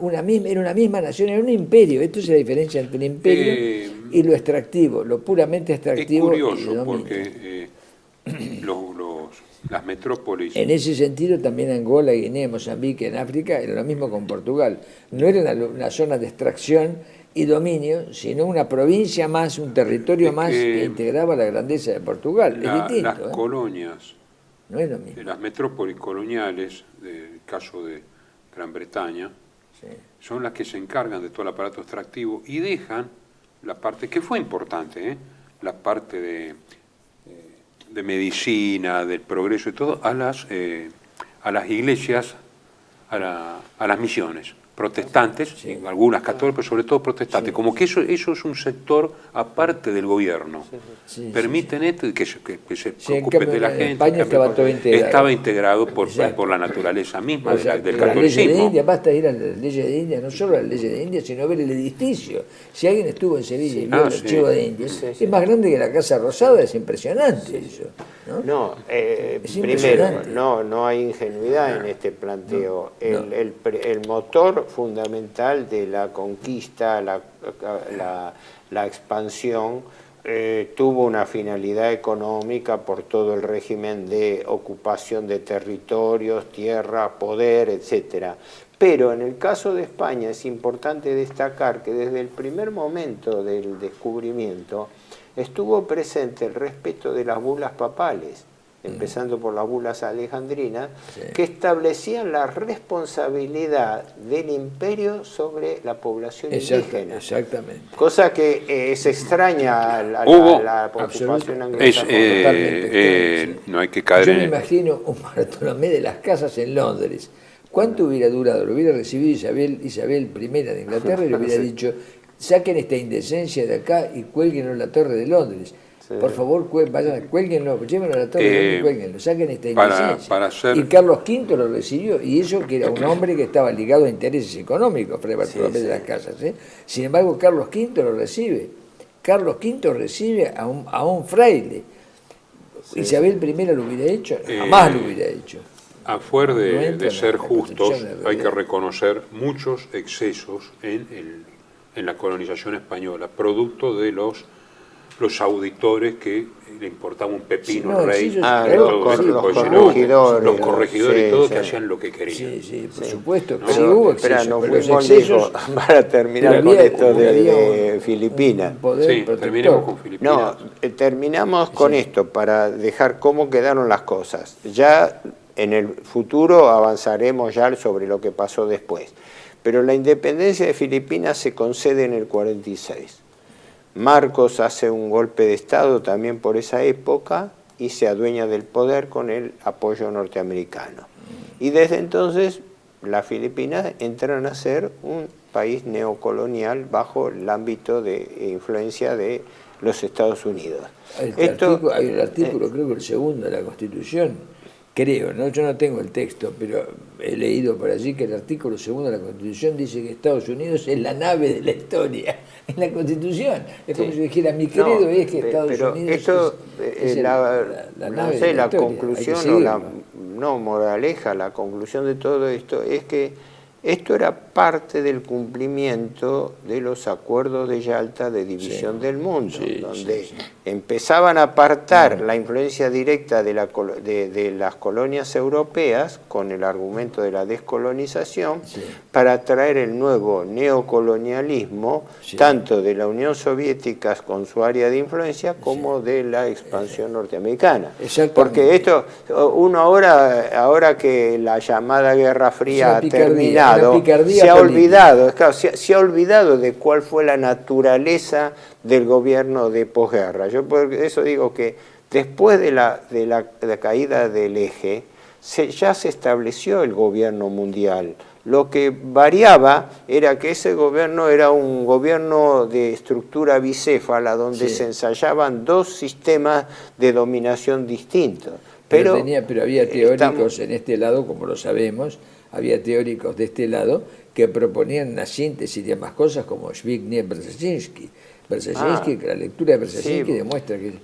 nación, era un imperio. Esto es la diferencia entre el imperio y lo extractivo, lo puramente extractivo. Es curioso, porque las metrópolis... En ese sentido también Angola, Guinea, Mozambique, en África, era lo mismo con Portugal. No era una zona de extracción y dominio, sino una provincia más, un territorio más que integraba la grandeza de Portugal. Es distinto. Las colonias, no es lo mismo. Las metrópolis coloniales, del caso de Gran Bretaña, son las que se encargan de todo el aparato extractivo y dejan la parte, que fue importante, la parte de medicina, del progreso y todo, a las iglesias, a las misiones protestantes, algunas católicas, pero sobre todo protestantes, como que eso es un sector aparte del gobierno. Permiten esto y que se preocupen de la gente. España estaba integrado por la naturaleza misma del catolicismo. La ley de India, basta ir a la ley de India, no solo a la ley de India, sino ver el edificio. Si alguien estuvo en Sevilla y vio el archivo de India, es más grande que la Casa Rosada, es impresionante eso. Primero, no hay ingenuidad en este planteo. El motor fundamental de la conquista, la expansión, tuvo una finalidad económica por todo el régimen de ocupación de territorios, tierra, poder, etcétera. Pero en el caso de España es importante destacar que desde el primer momento del descubrimiento estuvo presente el respeto de las bulas papales, empezando por las bulas alejandrinas, que establecían la responsabilidad del imperio sobre la población indígena. Exactamente. Cosa que es extraña a la ocupación anglosajona. No hay que caer Yo me imagino un Bartolomé de las Casas en Londres. ¿Cuánto hubiera durado? Lo hubiera recibido Isabel I de Inglaterra y le hubiera dicho, saquen esta indecencia de acá y cuélguenlo en la Torre de Londres. Por favor, cuélguenlo, llévenlo a la Torre de Londres y cuélguenlo, saquen esta indecencia. Y Carlos V lo recibió, y eso que era un hombre que estaba ligado a intereses económicos, Fray Bartolomé de las Casas. Sin embargo, Carlos V lo recibe. Carlos V recibe a un fraile. Isabel I lo hubiera hecho, jamás lo hubiera hecho. A fuer de ser justos, hay que reconocer muchos excesos en la colonización española, producto de los auditores que le importaba un pepino rey, los corregidores y todo, que hacían lo que querían. Sí, por supuesto, pero hubo excesos. Para terminar con esto de Filipinas. Terminemos con Filipinas. Terminamos con esto, para dejar cómo quedaron las cosas. Ya en el futuro avanzaremos ya sobre lo que pasó después. Pero la independencia de Filipinas se concede en el 46. Marcos hace un golpe de Estado también por esa época y se adueña del poder con el apoyo norteamericano. Y desde entonces las Filipinas entran a ser un país neocolonial bajo el ámbito de influencia de los Estados Unidos. Hay el artículo, creo que el segundo de la Constitución, creo, ¿no? Yo no tengo el texto, pero he leído por allí que el artículo segundo de la Constitución dice que Estados Unidos es la nave de la historia. En la Constitución. Es como si dijera, mi credo es que Estados Unidos es la nave de la historia. Conclusión o moraleja, la conclusión de todo esto es que Esto era parte del cumplimiento de los acuerdos de Yalta de división del mundo, donde empezaban a apartar la influencia directa de las colonias europeas con el argumento de la descolonización para traer el nuevo neocolonialismo, tanto de la Unión Soviética con su área de influencia como de la expansión norteamericana. Porque esto, uno ahora que la llamada Guerra Fría ha terminado, se ha olvidado, claro, se ha olvidado de cuál fue la naturaleza del gobierno de posguerra. Yo por eso digo que después de la caída del eje, ya se estableció el gobierno mundial. Lo que variaba era que ese gobierno era un gobierno de estructura bicéfala, donde se ensayaban dos sistemas de dominación distintos. Pero había teóricos en este lado, como lo sabemos, había teóricos de este lado que proponían una síntesis de ambas cosas, como Zbigniew Brzezinski. Que la lectura de Brzezinski demuestra que...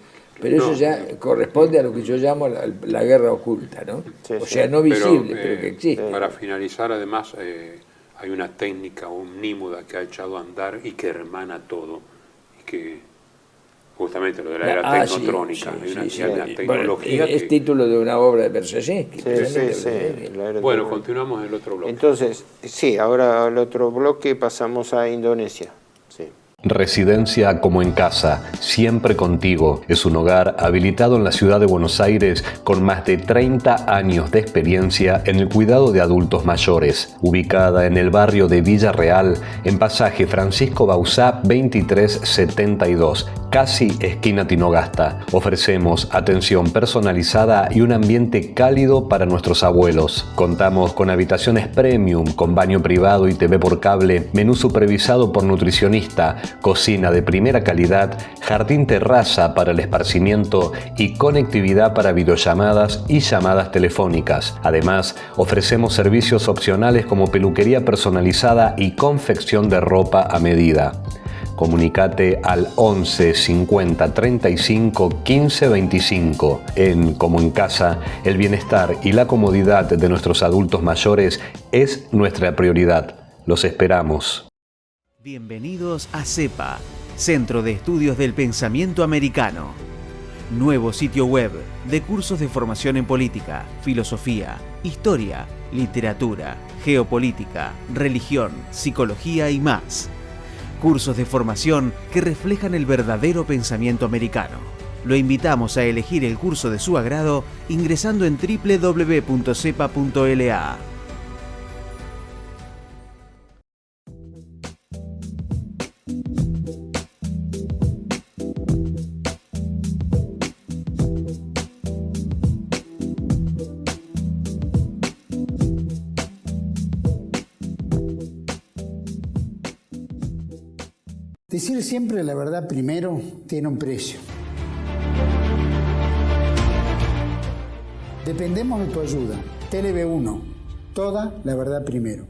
Pero eso ya corresponde a lo que yo llamo la guerra oculta, ¿no? O sea, no visible, pero que existe. Para finalizar, además, hay una técnica omnímoda que ha echado a andar y que hermana todo, y que... Justamente lo de la era tecnotrónica, una tecnología es título de una obra de Brzezinski. Bueno, continuamos en el otro bloque. Entonces, ahora al otro bloque pasamos a Indonesia. Residencia como en casa, siempre contigo. Es un hogar habilitado en la ciudad de Buenos Aires con más de 30 años de experiencia en el cuidado de adultos mayores. Ubicada en el barrio de Villa Real, en pasaje Francisco Bauzá 2372, casi esquina Tinogasta. Ofrecemos atención personalizada y un ambiente cálido para nuestros abuelos. Contamos con habitaciones premium, con baño privado y TV por cable, menú supervisado por nutricionista, cocina de primera calidad, jardín terraza para el esparcimiento y conectividad para videollamadas y llamadas telefónicas. Además, ofrecemos servicios opcionales como peluquería personalizada y confección de ropa a medida. Comunicate al 11 50 35 15 25. En Como en Casa, el bienestar y la comodidad de nuestros adultos mayores es nuestra prioridad. Los esperamos. Bienvenidos a CEPA, Centro de Estudios del Pensamiento Americano. Nuevo sitio web de cursos de formación en política, filosofía, historia, literatura, geopolítica, religión, psicología y más. Cursos de formación que reflejan el verdadero pensamiento americano. Lo invitamos a elegir el curso de su agrado ingresando en www.cepa.la. Decir siempre la verdad primero tiene un precio. Dependemos de tu ayuda. TLB1. Toda la verdad primero.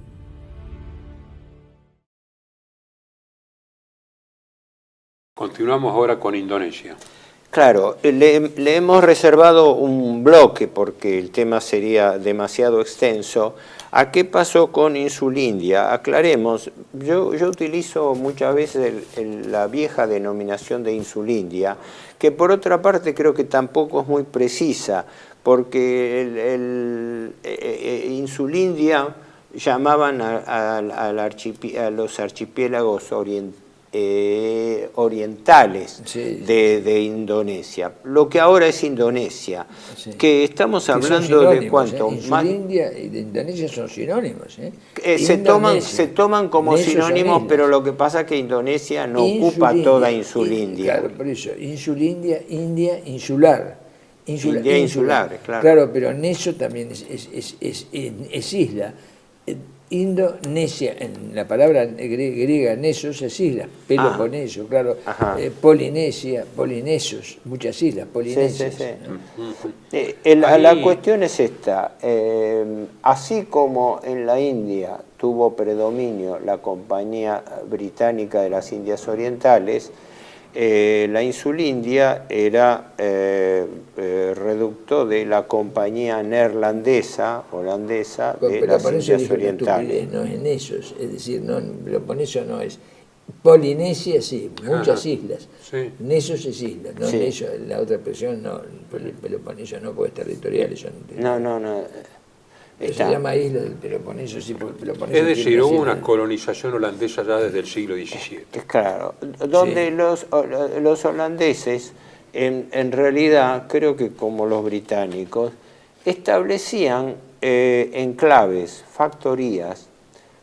Continuamos ahora con Indonesia. Claro, le hemos reservado un bloque porque el tema sería demasiado extenso. ¿A qué pasó con Insulindia? Aclaremos, yo utilizo muchas veces la vieja denominación de Insulindia, que por otra parte creo que tampoco es muy precisa, porque Insulindia llamaban a los archipiélagos orientales de Indonesia, lo que ahora es Indonesia, que estamos hablando de cuánto Insulindia y de Indonesia son sinónimos. Se toman como sinónimos, pero lo que pasa es que Indonesia no ocupa toda Insulindia. Claro, por eso, Insulindia, India, insular. Insular, claro. Claro, pero Neso también es isla. Indonesia, en la palabra griega nesos es isla, Peloponeso, claro, Polinesia, Polinesos, muchas islas, Polinesias. La cuestión es esta, así como en la India tuvo predominio la Compañía Británica de las Indias Orientales, la Insulindia era reducto apoyo de la compañía holandesa de las Indias Orientales. No es en esos, es decir, no, Peloponeso no es. Polinesia sí, muchas islas. Sí. Nesos es islas, no Sí. Neso, la otra expresión no, el Peloponeso no, porque es territoriales son. No. Se llama isla del Peloponeso, sí, porque el Peloponeso Es decir, tiene hubo islas. una colonización holandesa ya desde el siglo XVII. Claro, donde los holandeses, en realidad, creo que como los británicos, establecían enclaves, factorías,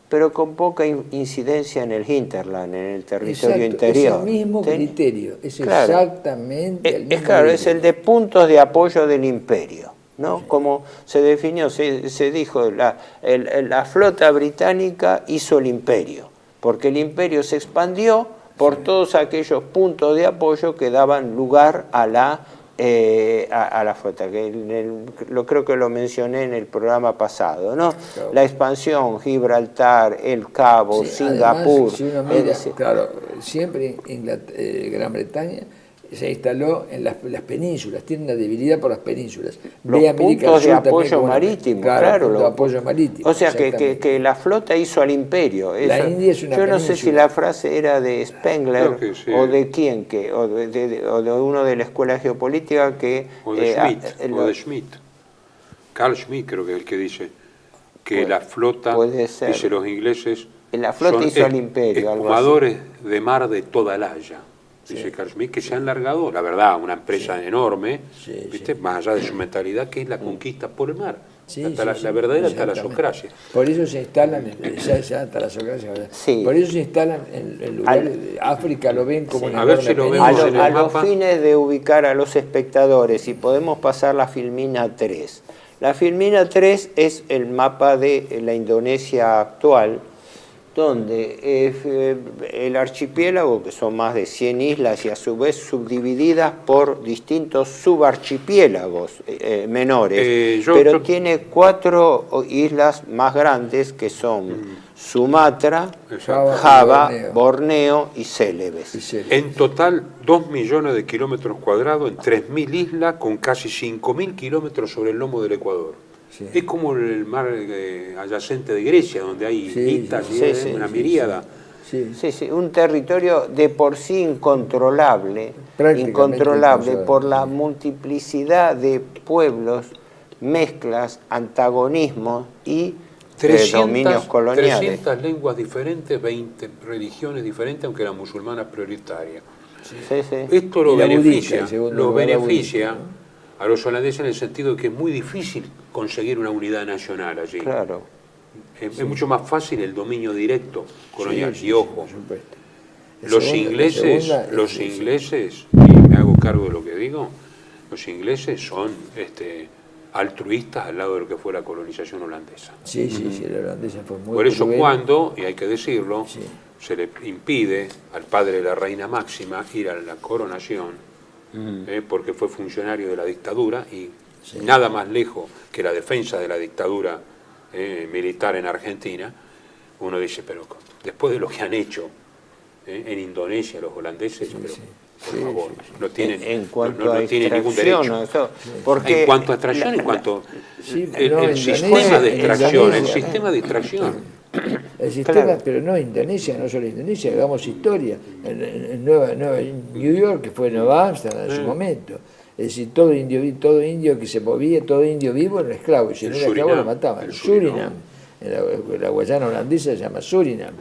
pero con poca incidencia en el hinterland, en el territorio interior. Es el mismo criterio, es Claro. exactamente el mismo Claro, es criterio. el de puntos de apoyo del imperio, ¿no? Sí. Como se definió, se dijo, la flota británica hizo el imperio, porque el imperio se expandió por todos aquellos puntos de apoyo que daban lugar a la flota, que creo que lo mencioné en el programa pasado, ¿no? Claro. La expansión, Gibraltar, El Cabo, Singapur. Además, si uno mira, claro, siempre Gran Bretaña se instaló en las penínsulas, tiene una debilidad por las penínsulas. Los puntos de apoyo marítimo, claro. Los apoyo marítimo. O sea, que la flota hizo al imperio. La India es una Yo no península. sé si la frase era de Spengler sí. o de quién, o de uno de la Escuela Geopolítica que... O de Schmidt. Carl Schmitt creo que es el que dice que la flota, dice los ingleses, la flota hizo al imperio. Espumadores de mar de toda la Haya. Dice Carl Schmitt, que se han largado, la verdad, una empresa enorme, ¿viste? Más allá de su mentalidad, que es la conquista por el mar. La verdadera talasocracia. Por eso se instalan, por eso se instalan en lugares de África, lo ven como a ver si lo vemos en el a mapa. los fines de ubicar a los espectadores, y podemos pasar la Filmina 3. La Filmina 3 es el mapa de la Indonesia actual, donde el archipiélago, que son más de 100 islas y a su vez subdivididas por distintos subarchipiélagos menores, pero tiene 4 islas más grandes que son Sumatra, Java, Borneo y Celebes. En total, 2 millones de kilómetros cuadrados en 3.000 islas con casi 5.000 kilómetros sobre el lomo del Ecuador. Sí. Es como el mar adyacente de Grecia, donde hay islas y una miríada. Sí, un territorio de por sí incontrolable por la multiplicidad de pueblos, mezclas, antagonismos y 300, dominios coloniales. 300 lenguas diferentes, 20 religiones diferentes, aunque la musulmana prioritaria. Esto lo beneficia, a los holandeses en el sentido de que es muy difícil conseguir una unidad nacional allí. Claro. Es mucho más fácil el dominio directo colonial. Y ojo, los ingleses, y me hago cargo de lo que digo, los ingleses son altruistas al lado de lo que fue la colonización holandesa. La holandesa fue muy Por eso cuando, y hay que decirlo, se le impide al padre de la reina Máxima ir a la coronación, porque fue funcionario de la dictadura y nada más lejos que la defensa de la dictadura militar en Argentina, uno dice, pero después de lo que han hecho en Indonesia los holandeses, por favor, no tienen, no tienen ningún derecho. Porque en cuanto a extracción, el sistema de extracción, el sistema de extracción. El sistema, pero no Indonesia, no solo Indonesia, hagamos historia. En New York, que fue Nueva Ámsterdam en su momento. Es decir, todo indio que se movía, todo indio vivo era esclavo, y si no era esclavo lo mataban. En Surinam, en la Guayana holandesa se llama Surinam,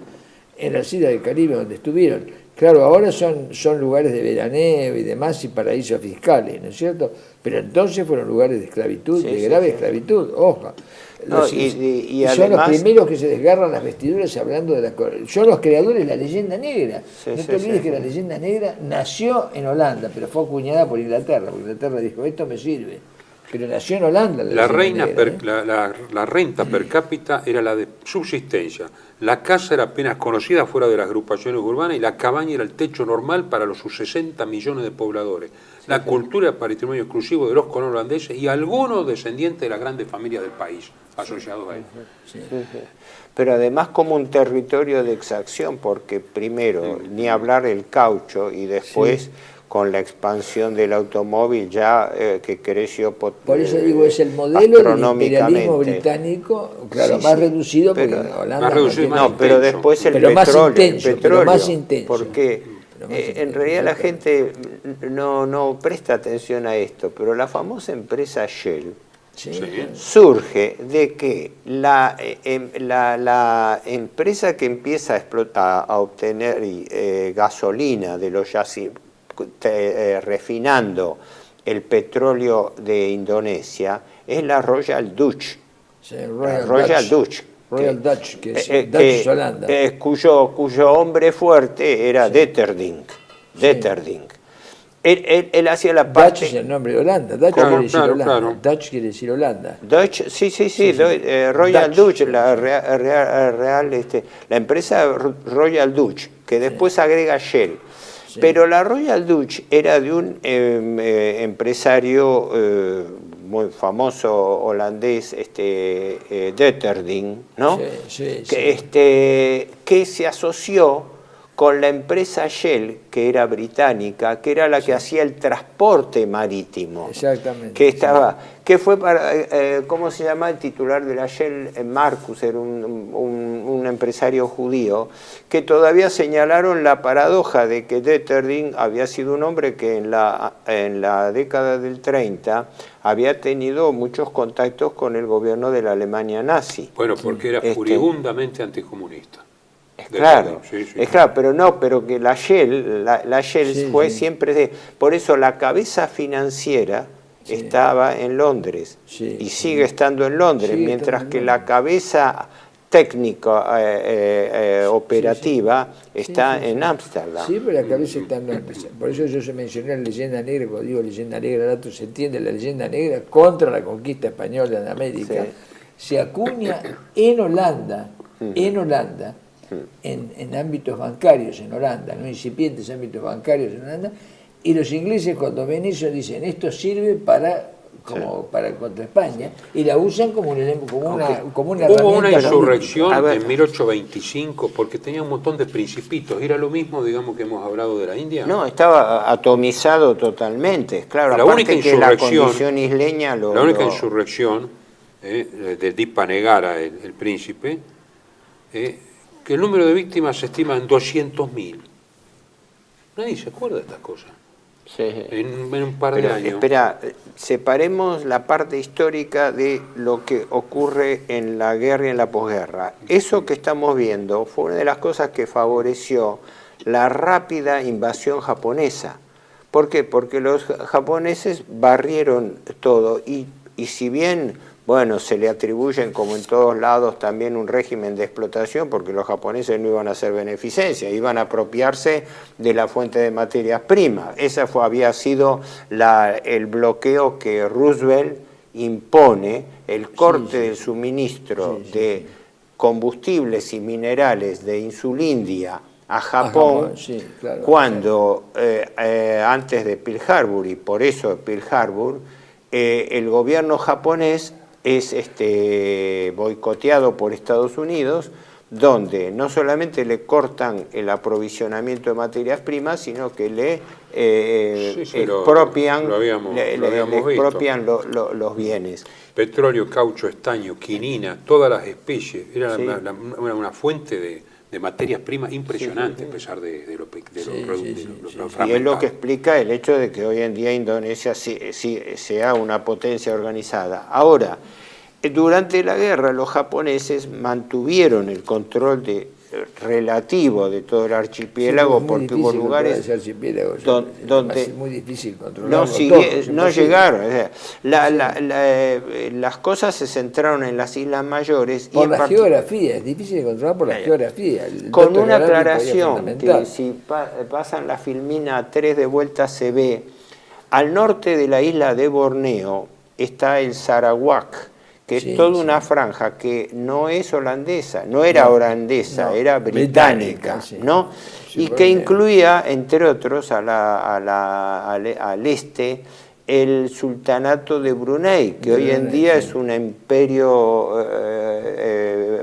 en las islas del Caribe donde estuvieron. Claro, ahora son lugares de veraneo y demás y paraísos fiscales, ¿no es cierto? Pero entonces fueron lugares de esclavitud, de grave esclavitud, ojo. Y son además, los primeros que se desgarran las vestiduras hablando de son los creadores de la leyenda negra. No te olvides que la leyenda negra nació en Holanda, pero fue acuñada por Inglaterra, porque Inglaterra dijo, esto me sirve. Pero nació en Holanda la renta per cápita era la de subsistencia. La casa era apenas conocida fuera de las agrupaciones urbanas y la cabaña era el techo normal para los sus 60 millones de pobladores. La cultura era patrimonio exclusivo de los colonos holandeses y algunos descendientes de las grandes familias del país asociados a él. Pero además como un territorio de exacción, porque primero, ni hablar el caucho y después con la expansión del automóvil ya que creció por eso digo, es el modelo del imperialismo británico, claro, Sí, más sí, reducido, porque pero- Holanda más reducido y más No, pero intenso. después el Pero más petróleo, intenso, el pero petróleo, más intenso. porque Pero más en intenso, realidad la exactamente. gente no presta atención a esto, pero la famosa empresa Shell Sí, Sí. claro. surge de que la empresa que empieza a explotar, a obtener gasolina de los refinando el petróleo de Indonesia es la Royal Dutch. Sí, La Royal Dutch. Royal Dutch, que es Dutch Holanda. Cuyo hombre fuerte era Detterding. Él hacía la Dutch parte... es el nombre de Holanda. Dutch Claro, quiere decir claro, Holanda. claro. Dutch quiere decir Holanda. Dutch, sí, Royal Dutch. Dutch, la la empresa Royal Dutch, que después agrega Shell. Sí. Pero la Royal Dutch era de un empresario muy famoso holandés, Detterding, ¿no? Sí, Que se asoció con la empresa Shell, que era británica, que era la que hacía el transporte marítimo. Exactamente. Que fue para, ¿cómo se llama el titular de la Shell? Marcus, era un empresario judío, que todavía señalaron la paradoja de que Detterding había sido un hombre que en la década del 30 había tenido muchos contactos con el gobierno de la Alemania nazi. Bueno, porque era furibundamente anticomunista. Claro, Sí. es claro, pero que la Shell, fue siempre por eso la cabeza financiera estaba en Londres y sigue estando en Londres, mientras que la cabeza técnica operativa está en Ámsterdam. Sí, pero la cabeza está en Londres. Por eso yo se mencioné la leyenda negra, cuando digo leyenda negra, se entiende la leyenda negra contra la conquista española en América. Se acuña en Holanda, en ámbitos bancarios en Holanda, no incipientes ámbitos bancarios en Holanda, y los ingleses cuando ven eso dicen, esto sirve para contra España, y la usan como una herramienta. Hubo una insurrección política. en 1825 porque tenía un montón de principitos. ¿Era lo mismo, digamos, que hemos hablado de la India? No, estaba atomizado totalmente. Claro, La aparte única que la insurrección, condición isleña la única insurrección de Dipa Negara, el príncipe, que el número de víctimas se estima en 200.000. Nadie se acuerda de estas cosas. Sí. En un par de años. Espera, separemos la parte histórica de lo que ocurre en la guerra y en la posguerra. Eso que estamos viendo fue una de las cosas que favoreció la rápida invasión japonesa. ¿Por qué? Porque los japoneses barrieron todo y si bien, bueno, se le atribuyen como en todos lados también un régimen de explotación, porque los japoneses no iban a hacer beneficencia, iban a apropiarse de la fuente de materias primas. Ese había sido el bloqueo que Roosevelt impone, el corte del suministro de combustibles y minerales de Insulindia a Japón, cuando antes de Pearl Harbor, y por eso Pearl Harbor, el gobierno japonés es boicoteado por Estados Unidos, donde no solamente le cortan el aprovisionamiento de materias primas, sino que le expropian los bienes. Petróleo, caucho, estaño, quinina, todas las especies. Era una fuente de materias primas impresionante, a pesar de lo fragmentado. Y es lo que explica el hecho de que hoy en día Indonesia sea una potencia organizada. Ahora, durante la guerra los japoneses mantuvieron el control relativo de todo el archipiélago, porque hubo lugares donde es muy difícil controlarlo no llegaron. O sea, las cosas se centraron en las Islas Mayores. Por la geografía, es difícil de controlar por la geografía. Con una aclaración, que si pasan la filmina 3 de vuelta se ve, al norte de la isla de Borneo está el Sarawak, que es toda una franja que no es holandesa, no era holandesa, era británica, ¿no? Y que incluía, entre otros, al este, el sultanato de Brunei, que hoy en día es un imperio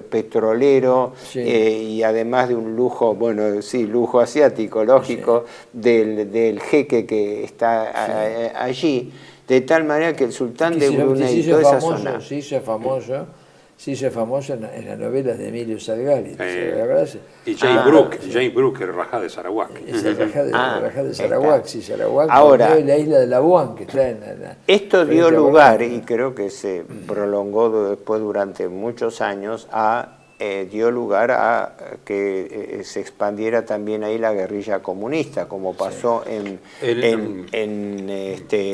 petrolero, Sí. Y además de un lujo, bueno, sí, lujo asiático, lógico, del jeque que está allí, de tal manera que el sultán de Brunei, toda esa zona... Se hizo famoso en las novelas de Emilio Salgari. Y James Brooke, el Rajá de Sarawak. El Rajá de Sarawak, está. sí, Sarawak. Ahora, la isla de Labuan, que está en esto dio frente a lugar, Borneo. y creo que se prolongó después durante muchos años, dio lugar a que se expandiera también ahí la guerrilla comunista, como pasó en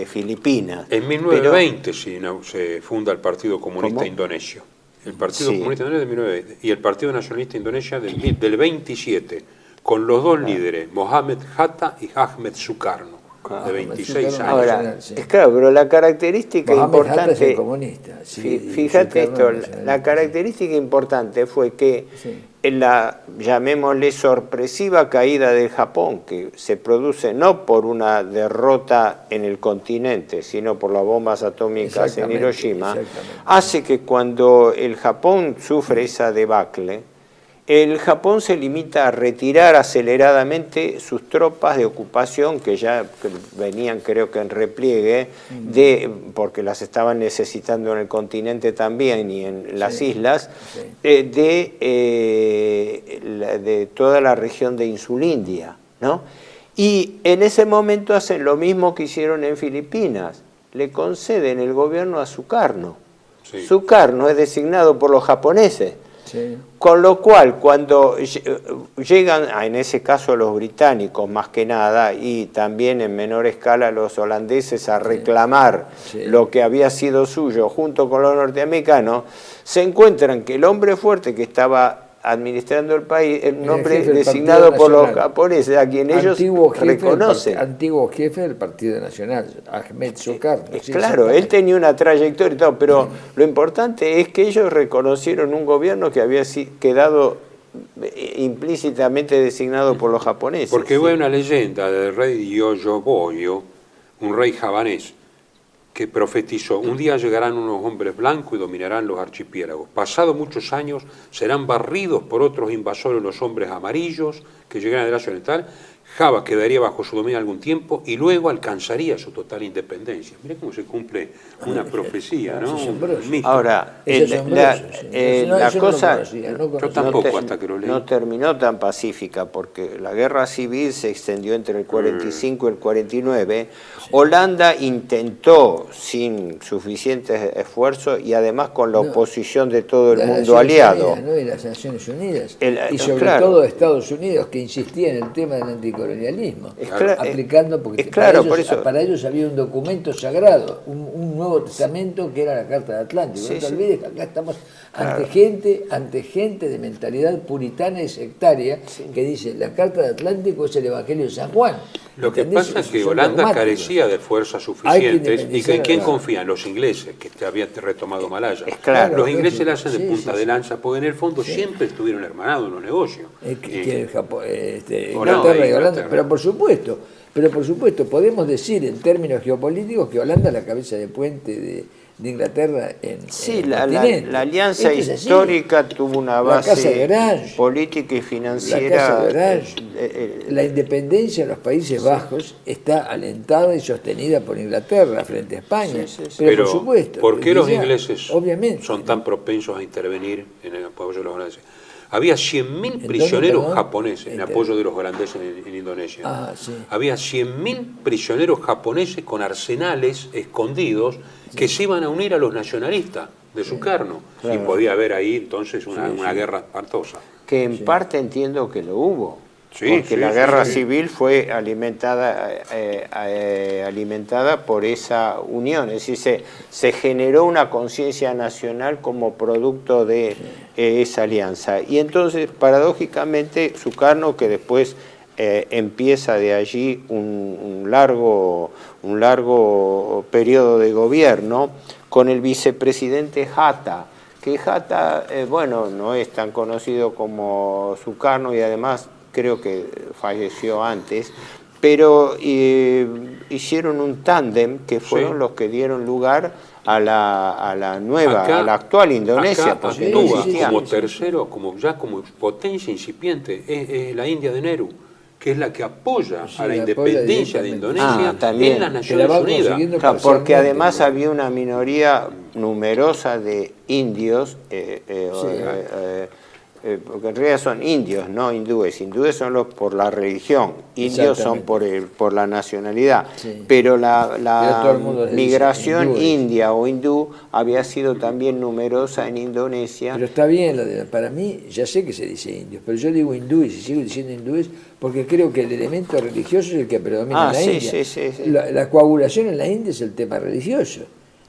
Filipinas. En 1920 se funda el Partido Comunista ¿Cómo? Indonesio. El Partido Sí. Comunista Indonesio de 1920 y el Partido Nacionalista Indonesia del 27, con los dos líderes, Mohamed Hatta y Ahmed Sukarno, de 26 años. Ahora, sí. es claro, pero la característica Mohamed Hatta es importante... el comunista. Sí, Fíjate Sukarno esto, nacionalista, la característica importante fue que Sí. en la, llamémosle, sorpresiva caída del Japón, que se produce no por una derrota en el continente, sino por las bombas atómicas en Hiroshima, hace que cuando el Japón sufre esa debacle, el Japón se limita a retirar aceleradamente sus tropas de ocupación, que ya venían creo que en repliegue, porque las estaban necesitando en el continente también y en las islas, de toda la región de Insulindia, ¿no? Y en ese momento hacen lo mismo que hicieron en Filipinas, le conceden el gobierno a Sukarno. Sí. Sukarno es designado por los japoneses. Sí. Con lo cual, cuando llegan, en ese caso los británicos más que nada, y también en menor escala los holandeses a reclamar lo que había sido suyo junto con los norteamericanos, se encuentran que el hombre fuerte que estaba administrando el país, el hombre designado por los japoneses, a quien ellos reconocen. Antiguo jefe del Partido Nacional, Ahmed Sukarno. Claro, él tenía una trayectoria y todo, pero lo importante es que ellos reconocieron un gobierno que había quedado implícitamente designado por los japoneses. Porque hubo una leyenda del rey Yoyoboyo, un rey javanés, que profetizó: un día llegarán unos hombres blancos y dominarán los archipiélagos. Pasados muchos años serán barridos por otros invasores los hombres amarillos que llegarán del Asia Oriental. Java quedaría bajo su dominio algún tiempo y luego alcanzaría su total independencia. Mira cómo se cumple una profecía, ¿no? Un mito. Ahora, la cosa yo tampoco hasta que lo leí. No terminó tan pacífica, porque la guerra civil se extendió entre el 45 y el 49. Holanda intentó, sin suficientes esfuerzos y además con la oposición de todo el mundo aliado. ¿No? Y las Naciones Unidas. Y sobre todo Estados Unidos, que insistía en el tema del anticolonialismo, aplicando, porque para ellos había un documento sagrado, un Nuevo Testamento que era la Carta de Atlántico. No te olvides que acá estamos ante gente de mentalidad puritana y sectaria que dice: la Carta de Atlántico es el Evangelio de San Juan. Lo que pasa es que Holanda carecía de fuerzas suficientes. ¿Y en quién confían? Los ingleses, que habían retomado Malaya. Los ingleses le hacen de punta de lanza, porque en el fondo siempre estuvieron hermanados en los negocios. Inglaterra y Holanda, pero por supuesto, podemos decir en términos geopolíticos que Holanda es la cabeza de puente de Inglaterra en la alianza histórica tuvo una base política y financiera. La independencia de los Países Bajos está alentada y sostenida por Inglaterra frente a España. Pero por supuesto, ¿por qué los ingleses obviamente son tan propensos a intervenir en el apoyo de los holandeses? Había 100.000 prisioneros japoneses en apoyo de los holandeses en Indonesia. Había 100.000 prisioneros japoneses con arsenales escondidos que se iban a unir a los nacionalistas de Sukarno. Y podía haber ahí entonces una guerra espantosa. Que en parte entiendo que lo hubo. Porque la guerra civil fue alimentada por esa unión, es decir, se generó una conciencia nacional como producto de esa alianza. Y entonces, paradójicamente, Sukarno, que después empieza de allí un largo periodo de gobierno, con el vicepresidente Hatta, que Hatta, no es tan conocido como Sukarno y además creo que falleció antes, pero hicieron un tándem que fueron los que dieron lugar a la nueva, a la actual Indonesia. Acá actúa como tercero, como potencia incipiente, es la India de Nehru, que es la que apoya a la independencia de Indonesia en las Naciones Unidas. Claro, porque además había una minoría numerosa de indios, porque en realidad son indios, no hindúes. Hindúes son los por la religión, indios son por la nacionalidad. Pero la migración india o hindú había sido también numerosa en Indonesia. Pero está bien, para mí, ya sé que se dice indios, pero yo digo hindúes y sigo diciendo hindúes porque creo que el elemento religioso es el que predomina en la India. La coagulación en la India es el tema religioso.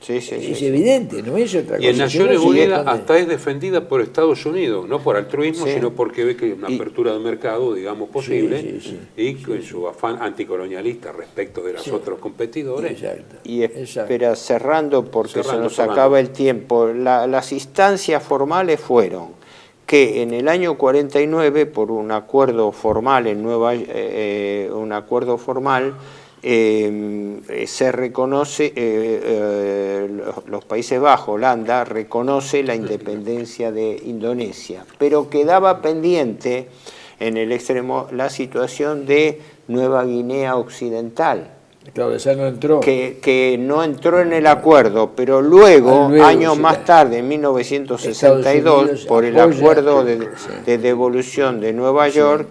Es evidente, no es otra cosa. Y en Naciones Unidas hasta es defendida por Estados Unidos, no por altruismo, sino porque ve que hay una apertura de mercado, digamos, posible, y con su afán anticolonialista respecto de los otros competidores. Y espera, cerrando porque se nos acaba el tiempo, las instancias formales fueron que en el año 49, por un acuerdo formal se reconoce, los Países Bajos, Holanda, reconoce la independencia de Indonesia, pero quedaba pendiente en el extremo la situación de Nueva Guinea Occidental. Claro, esa no entró. Que no entró en el acuerdo, pero luego años más tarde, en 1962, por el acuerdo de devolución de Nueva York,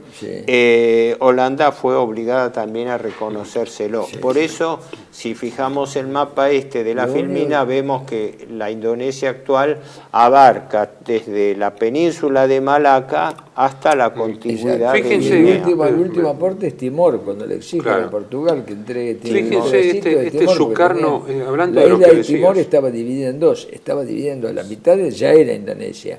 Holanda fue obligada también a reconocérselo. Por eso, si fijamos el mapa de la filmina, vemos que la Indonesia actual abarca desde la península de Malaca hasta la continuidad de Guinea. El último aporte es Timor, cuando le exigen a Portugal que entregue Timor. Fíjense, este Sukarno, hablando de lo que decías. La isla de Timor estaba dividida en dos, estaba dividiendo la mitad, ya era Indonesia.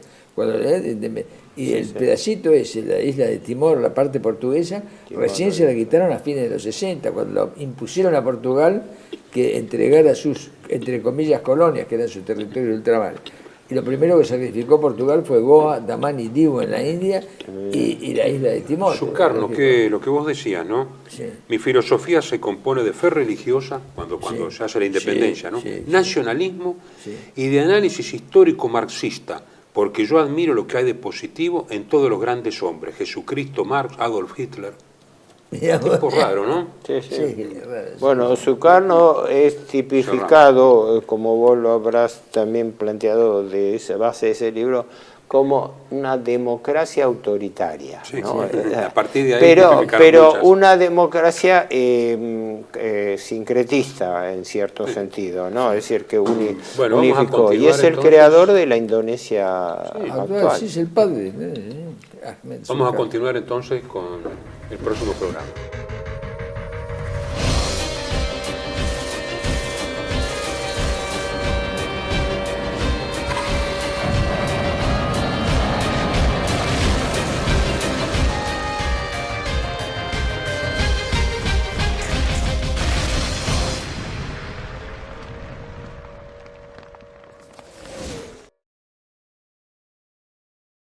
Y el pedacito ese, la isla de Timor, la parte portuguesa, recién se la quitaron a fines de los 60, cuando impusieron a Portugal que entregara sus, entre comillas, colonias, que eran su territorio de ultramar. Y lo primero que sacrificó Portugal fue Goa, Daman y Diu en la India y la isla de Timor. Sukarno, que lo que vos decías, ¿no? Mi filosofía se compone de fe religiosa, cuando se hace la independencia, ¿no? Nacionalismo y de análisis histórico marxista, porque yo admiro lo que hay de positivo en todos los grandes hombres, Jesucristo, Marx, Adolf Hitler. Tipo raro, ¿no? Bueno, Sukarno es tipificado, como vos lo habrás también planteado de esa base de ese libro, como una democracia autoritaria, ¿no? A partir de ahí pero una democracia sincretista en cierto sentido, ¿no? Es decir, que unificó. Y es el creador de la Indonesia actual. Sí, es el padre. Vamos a continuar entonces con el próximo programa.